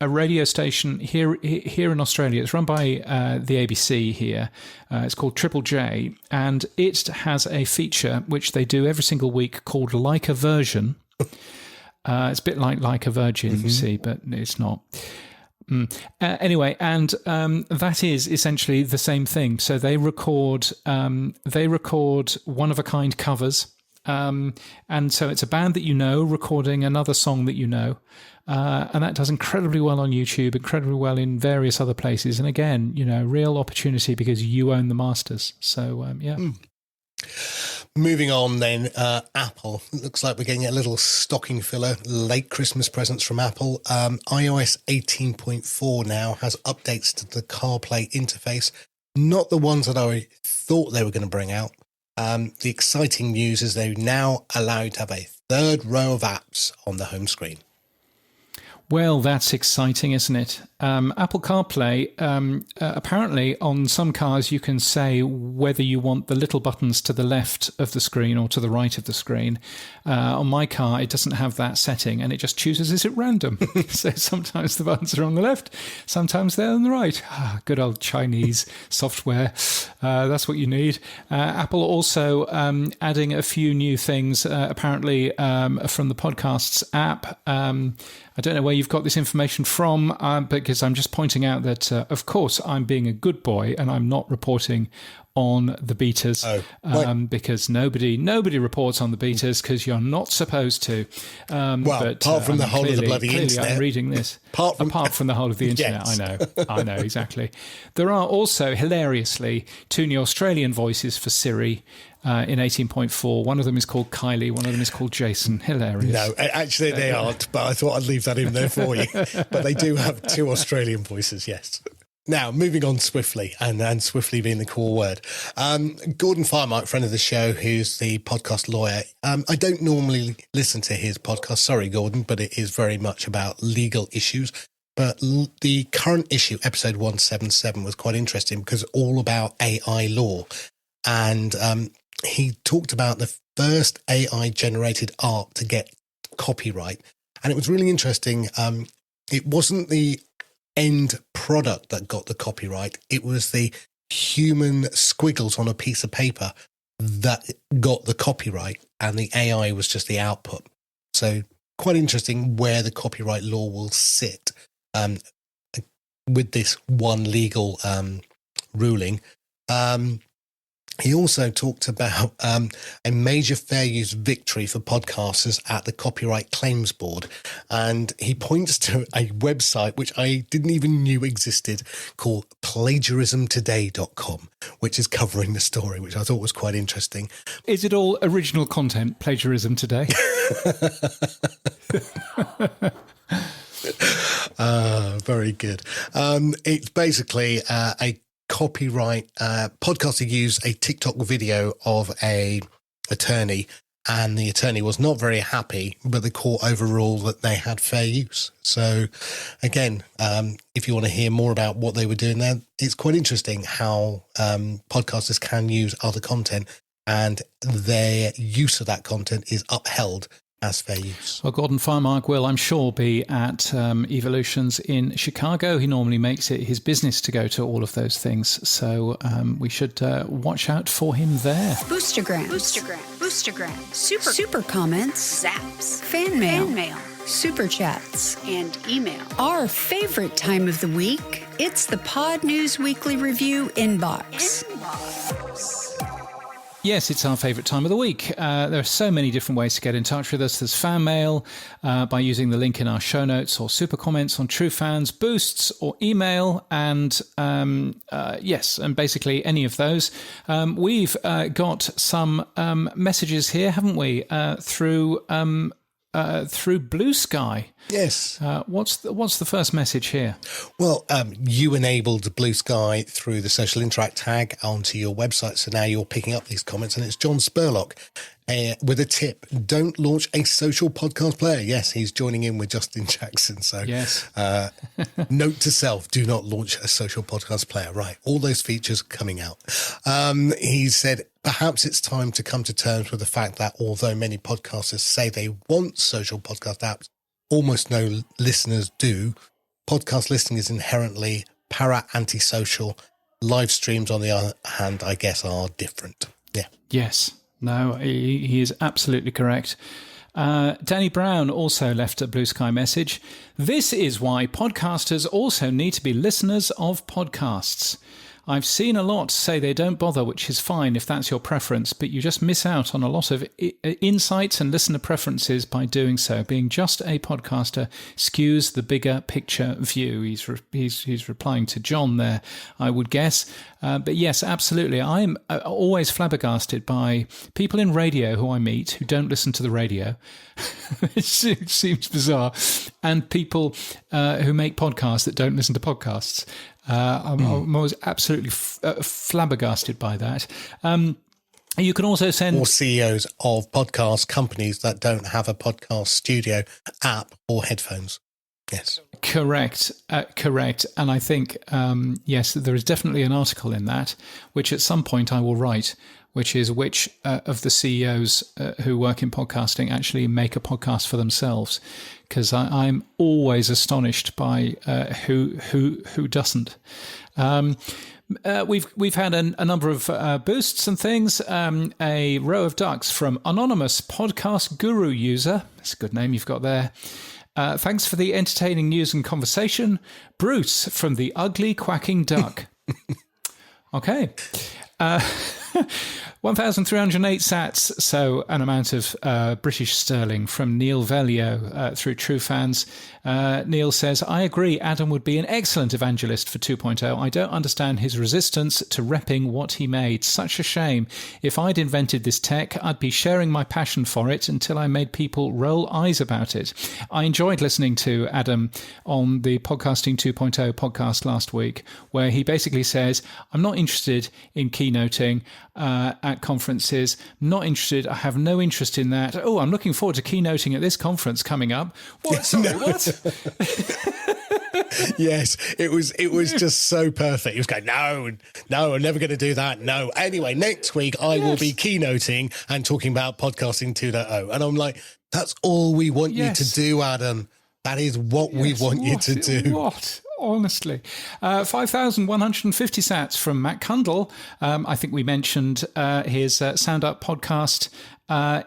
a radio station here in Australia. It's run by the ABC here. It's called Triple J, and it has a feature which they do every single week called Like a Version. It's a bit like a Virgin, you see, but it's not. Anyway, and that is essentially the same thing. So they record one-of-a-kind covers. And so it's a band that recording another song that and that does incredibly well on YouTube, incredibly well in various other places. And again, real opportunity because you own the masters. So, yeah. moving on then, Apple. Looks like we're getting a little stocking filler, late Christmas presents from Apple. iOS 18.4 now has updates to the CarPlay interface. Not the ones that I thought they were going to bring out. The exciting news is they're now allowed to have a third row of apps on the home screen. Well, that's exciting, isn't it? Apple CarPlay, apparently on some cars you can say whether you want the little buttons to the left of the screen or to the right of the screen. On my car, it doesn't have that setting and it just chooses it at random. So sometimes the buttons are on the left, sometimes they're on the right. Good old Chinese software. That's what you need. Apple also adding a few new things, apparently from the Podcasts app. I don't know where you've got this information from, because I'm just pointing out that, of course, I'm being a good boy and I'm not reporting on the betas, because nobody reports on the betas because you're not supposed to. Apart from the whole of the bloody internet. I'm reading this. Apart from the whole of the internet, yes. I know, exactly. There are also, hilariously, 2 new Australian voices for Siri. In 18.4. One of them is called Kylie, one of them is called Jason. Hilarious. No, actually they aren't, but I thought I'd leave that in there for you. But they do have 2 Australian voices, yes. Now, moving on swiftly, and swiftly being the core word. Gordon Firemark, friend of the show, who's the podcast lawyer. I don't normally listen to his podcast, sorry, Gordon, but it is very much about legal issues. But the current issue, episode 177, was quite interesting because all about AI law. And he talked about the first AI-generated art to get copyright. And it was really interesting. It wasn't the end product that got the copyright. It was the human squiggles on a piece of paper that got the copyright, and the AI was just the output. So quite interesting where the copyright law will sit with this one legal ruling. He also talked about a major fair use victory for podcasters at the Copyright Claims Board. And he points to a website which I didn't even knew existed called plagiarismtoday.com, which is covering the story, which I thought was quite interesting. Is it all original content, Plagiarism Today? Very good. It's basically a copyright podcaster used a TikTok video of a attorney, and the attorney was not very happy, but the court overruled that they had fair use. So again, if you want to hear more about what they were doing there, it's quite interesting how podcasters can use other content and their use of that content is upheld as fair use. Well, Gordon Firemark will, I'm sure, be at Evolutions in Chicago. He normally makes it his business to go to all of those things. So we should watch out for him there. Boostergram, super comments, zaps, fan mail, super chats, and email. Our favorite time of the week, it's the Pod News Weekly Review inbox. Yes, it's our favourite time of the week. There are so many different ways to get in touch with us. There's fan mail by using the link in our show notes, or super comments on True Fans, boosts, or email. And yes, and basically any of those. We've got some messages here, haven't we, through Blue Sky. Yes. What's the first message here? Well, you enabled Blue Sky through the social interact tag onto your website, so now you're picking up these comments, and it's John Spurlock with a tip: don't launch a social podcast player. Yes, he's joining in with Justin Jackson. So yes. Note to self: do not launch a social podcast player. Right, all those features coming out. He said, perhaps it's time to come to terms with the fact that although many podcasters say they want social podcast apps, almost no listeners do. Podcast listening is inherently antisocial. Live streams, on the other hand, I guess, are different. Yeah. Yes. No, he is absolutely correct. Danny Brown also left a Blue Sky message. This is why podcasters also need to be listeners of podcasts. I've seen a lot say they don't bother, which is fine if that's your preference, but you just miss out on a lot of insights and listener preferences by doing so. Being just a podcaster skews the bigger picture view. He's replying to John there, I would guess. But yes, absolutely. I'm always flabbergasted by people in radio who I meet who don't listen to the radio. It seems bizarre. And people who make podcasts that don't listen to podcasts. I'm always absolutely flabbergasted by that. You can also send... Or CEOs of podcast companies that don't have a podcast studio app or headphones. Yes. Correct. And I think, yes, there is definitely an article in that, which at some point I will write, which is which of the CEOs who work in podcasting actually make a podcast for themselves. Because I'm always astonished by who doesn't. We've had a number of boosts and things. A row of ducks from anonymous podcast guru user. That's a good name you've got there. Thanks for the entertaining news and conversation. Bruce from the Ugly Quacking Duck. Okay. 1,308 sats, so an amount of British sterling from Neil Velio through True Fans. Neil says, I agree, Adam would be an excellent evangelist for 2.0. I don't understand his resistance to repping what he made. Such a shame. If I'd invented this tech, I'd be sharing my passion for it until I made people roll eyes about it. I enjoyed listening to Adam on the Podcasting 2.0 podcast last week, where he basically says, I'm not interested in keynoting at conferences, not interested. I have no interest in that. Oh, I'm looking forward to keynoting at this conference coming up. What? Sorry, what? Yes, it was just so perfect. He was going, no, I'm never going to do that. No. Anyway, next week I will be keynoting and talking about podcasting 2.0. And I'm like, that's all we want you to do, Adam. That is what we want you to do. What? Honestly. 5,150 sats from Matt Cundall. I think we mentioned his Sound Up podcast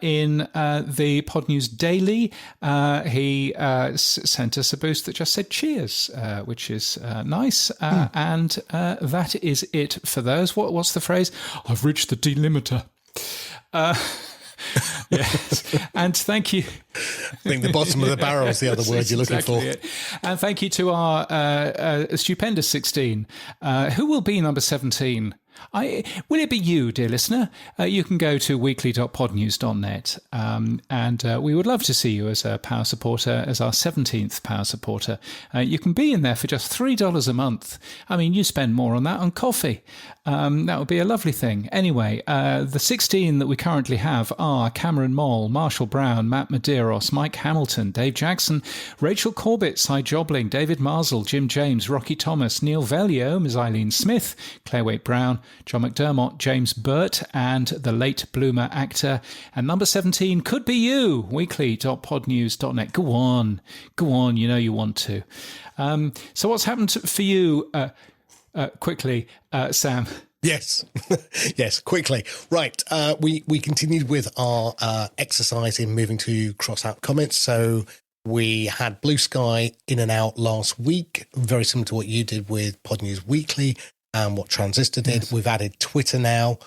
in the Pod News Daily. He sent us a boost that just said cheers, which is nice. And that is it for those. What's the phrase? I've reached the delimiter. Yes, and thank you. I think the bottom of the barrel is the other word you're looking for. It. And thank you to our stupendous 16, who will be number 17. Will it be you, dear listener? You can go to weekly.podnews.net and we would love to see you as a power supporter, as our 17th power supporter. You can be in there for just $3 a month. I mean, you spend more on that on coffee. That would be a lovely thing. Anyway, the 16 that we currently have are Cameron Moll, Marshall Brown, Matt Medeiros, Mike Hamilton, Dave Jackson, Rachel Corbett, Cy Jobling, David Marsell, Jim James, Rocky Thomas, Neil Velio, Ms. Eileen Smith, Claire Waite Brown, John McDermott, James Burt, and the late bloomer actor. And number 17 could be you, weekly.podnews.net. Go on, you know you want to. So what's happened for you quickly, Sam? Yes, yes, quickly. Right, we continued with our exercise in moving to cross-out comments. So we had Blue Sky in and out last week, very similar to what you did with Pod News Weekly and what Transistor did. Yes. We've added Twitter now,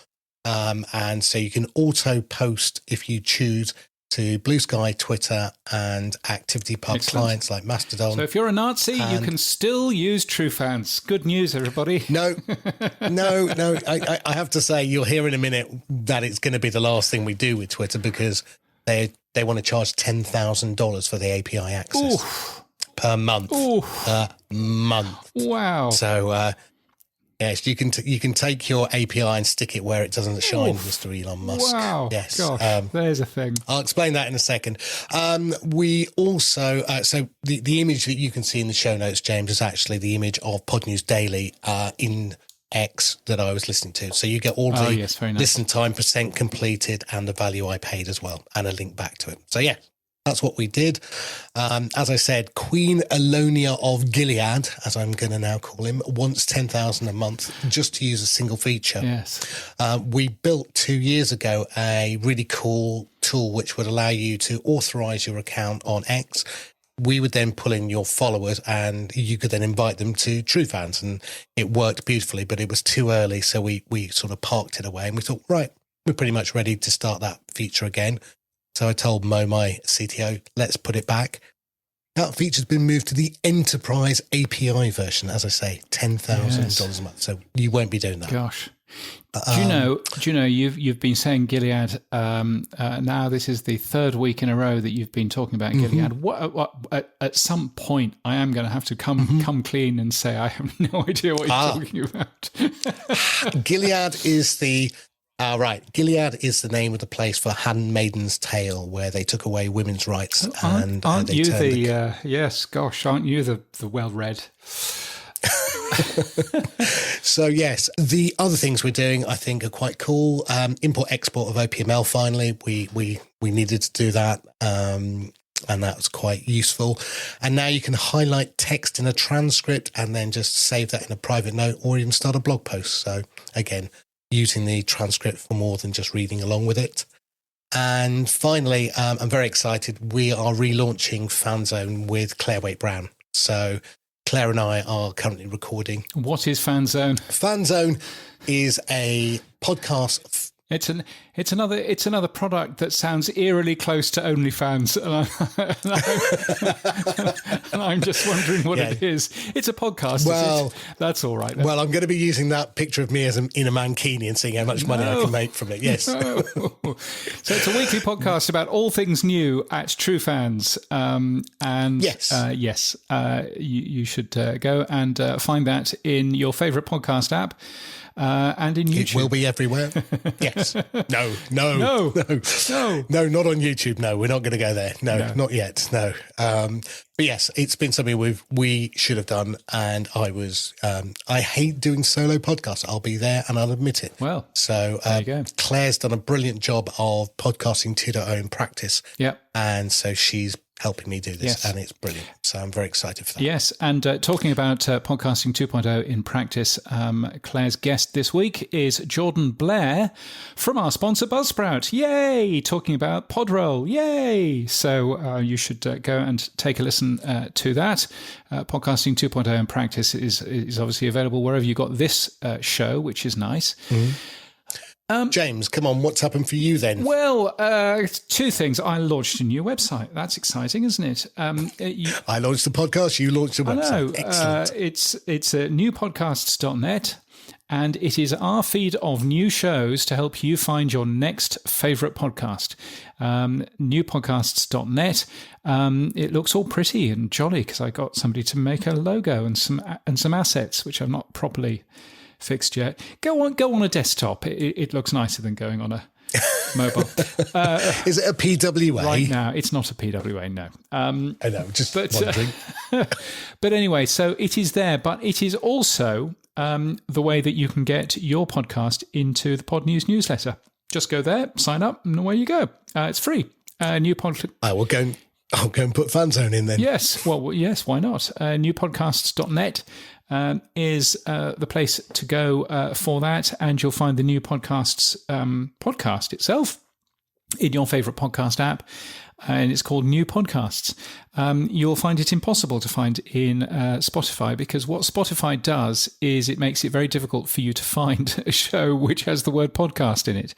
and so you can auto post if you choose to Blue Sky, Twitter, and ActivityPub clients like Mastodon. So if you're a Nazi, you can still use TrueFans. Good news, everybody. No. I have to say, you'll hear in a minute that it's going to be the last thing we do with Twitter because they want to charge $10,000 for the API access per month. Per month. Wow. So, yes, you can take your API and stick it where it doesn't shine, Mr. Elon Musk. Wow. Yes. Gosh, there's a thing. I'll explain that in a second. We also, so the image that you can see in the show notes, James, is actually the image of Pod News Daily in X that I was listening to. So you get all the very nice. listen time, percent completed, and the value I paid as well, and a link back to it. So yeah, that's what we did. As I said, Queen Alonia of Gilead, as I'm going to now call him, wants $10,000 a month just to use a single feature. Yes. We built 2 years ago a really cool tool which would allow you to authorize your account on X we would then pull in your followers and you could then invite them to True Fans. And it worked beautifully, but it was too early. So we sort of parked it away and we thought, right, we're pretty much ready to start that feature again. So I told Mo, my CTO, let's put it back. That feature's been moved to the enterprise API version, as I say, $10,000 a month. So you won't be doing that. Gosh. Do you know? You've been saying Gilead. Now this is the third week in a row that you've been talking about Gilead. At some point, I am going to have to come clean and say I have no idea what you're talking about. Gilead is the Gilead is the name of the place for Handmaid's Tale, where they took away women's rights. Aren't you yes? Gosh, aren't you the well-read? So yes, the other things we're doing I think are quite cool. Import export of OPML. Finally, we needed to do that, and that was quite useful. And now you can highlight text in a transcript and then just save that in a private note, or even start a blog post. So again, using the transcript for more than just reading along with it. And finally, I'm very excited. We are relaunching FanZone with Claire Waite-Brown. So Claire and I are currently recording. What is FanZone? FanZone is a podcast. It's another product that sounds eerily close to OnlyFans, and I'm just wondering what it is. It's a podcast. Well, that's all right then. Well, I'm going to be using that picture of me in a mankini and seeing how much money I can make from it. Yes. No. So it's a weekly podcast about all things new at True Fans. And yes, you should go and find that in your favourite podcast app. And in YouTube. It will be everywhere. Yes. No, not on YouTube. No, we're not going to go there. No, not yet. No. But yes, it's been something we should have done. And I hate doing solo podcasts. I'll be there and I'll admit it. Well, so there you go. Claire's done a brilliant job of podcasting 2.0 in practice. Yeah. And so she's helping me do this, and it's brilliant. So I'm very excited for that. Yes, and talking about podcasting 2.0 in practice, Claire's guest this week is Jordan Blair from our sponsor Buzzsprout. Yay! Talking about Podroll. Yay! So you should go and take a listen to that. Podcasting 2.0 in practice is obviously available wherever you got this show, which is nice. Mm-hmm. James, come on, what's happened for you then? Well, two things. I launched a new website. That's exciting, isn't it? I launched the podcast, you launched the website. I know. Excellent. It's newpodcasts.net, and it is our feed of new shows to help you find your next favourite podcast. Newpodcasts.net. It looks all pretty and jolly because I got somebody to make a logo and some assets, which I've not properly fixed yet. Go on a desktop. It looks nicer than going on a mobile. Is it a PWA? Right now, it's not a PWA, no. I know, just wondering. But anyway, so it is there, but it is also the way that you can get your podcast into the Pod News newsletter. Just go there, sign up, and away you go. It's free. I'll go and put FanZone in then. Yes, why not? Newpodcasts.net. Is the place to go for that, and you'll find the New Podcasts podcast itself in your favourite podcast app, and it's called New Podcasts. You'll find it impossible to find in Spotify, because what Spotify does is it makes it very difficult for you to find a show which has the word podcast in it.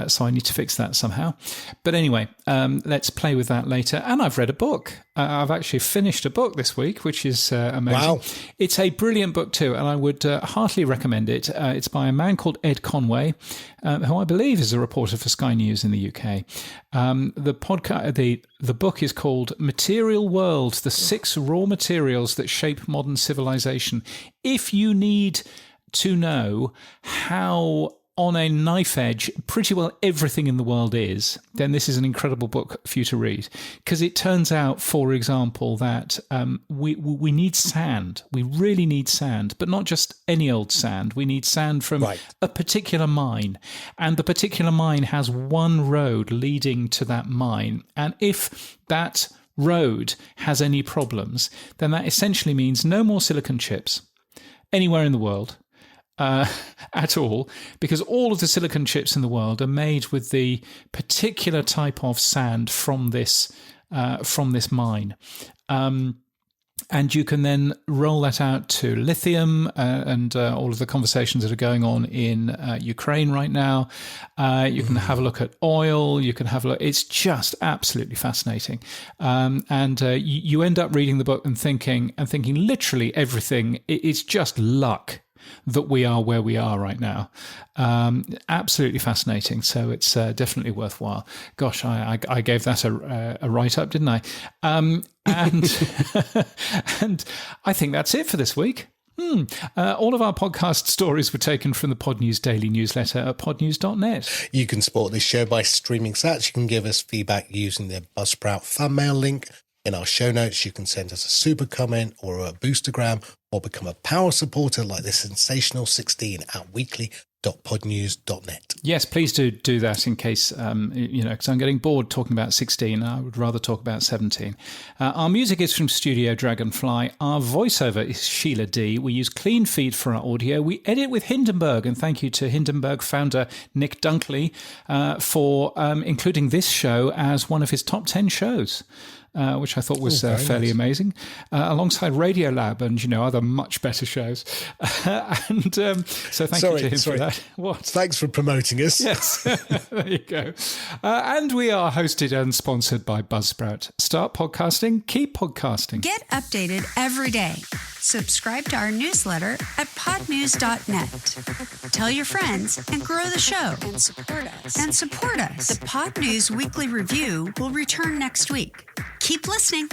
So I need to fix that somehow. But anyway, let's play with that later. And I've read a book. I've actually finished a book this week, which is amazing. Wow. It's a brilliant book too, and I would heartily recommend it. It's by a man called Ed Conway, who I believe is a reporter for Sky News in the UK. The book is called Material World, the 6 Raw Materials That Shape Modern Civilization. If you need to know how on a knife edge pretty well everything in the world is, then this is an incredible book for you to read. Because it turns out, for example, that we need sand. We really need sand, but not just any old sand. We need sand from a particular mine. And the particular mine has one road leading to that mine. And if that road has any problems, then that essentially means no more silicon chips anywhere in the world. At all, because all of the silicon chips in the world are made with the particular type of sand from this from this mine. And you can then roll that out to lithium and all of the conversations that are going on in Ukraine right now. You can have a look at oil. You can have a look. It's just absolutely fascinating. And you end up reading the book and thinking literally everything. It's just luck that we are where we are right now. Absolutely fascinating. So it's definitely worthwhile. Gosh, I gave that a write-up, didn't I? And and I think that's it for this week. All of our podcast stories were taken from the Pod News Daily newsletter at podnews.net. You can support this show by streaming sats. You can give us feedback using the Buzzsprout fan mail link. In our show notes, you can send us a super comment or a boostergram or become a power supporter like the Sensational 16 at weekly.podnews.net. Yes, please do that in case, because I'm getting bored talking about 16. I would rather talk about 17. Our music is from Studio Dragonfly. Our voiceover is Sheila D. We use Clean Feed for our audio. We edit with Hindenburg, and thank you to Hindenburg founder Nick Dunkley for including this show as one of his top 10 shows. Which I thought was fairly amazing, alongside Radiolab and, other much better shows. And so thank you to him for that. What? Thanks for promoting us. Yes, there you go. And we are hosted and sponsored by Buzzsprout. Start podcasting, keep podcasting. Get updated every day. Subscribe to our newsletter at podnews.net. Tell your friends and grow the show. And support us. The Pod News Weekly Review will return next week. Keep listening.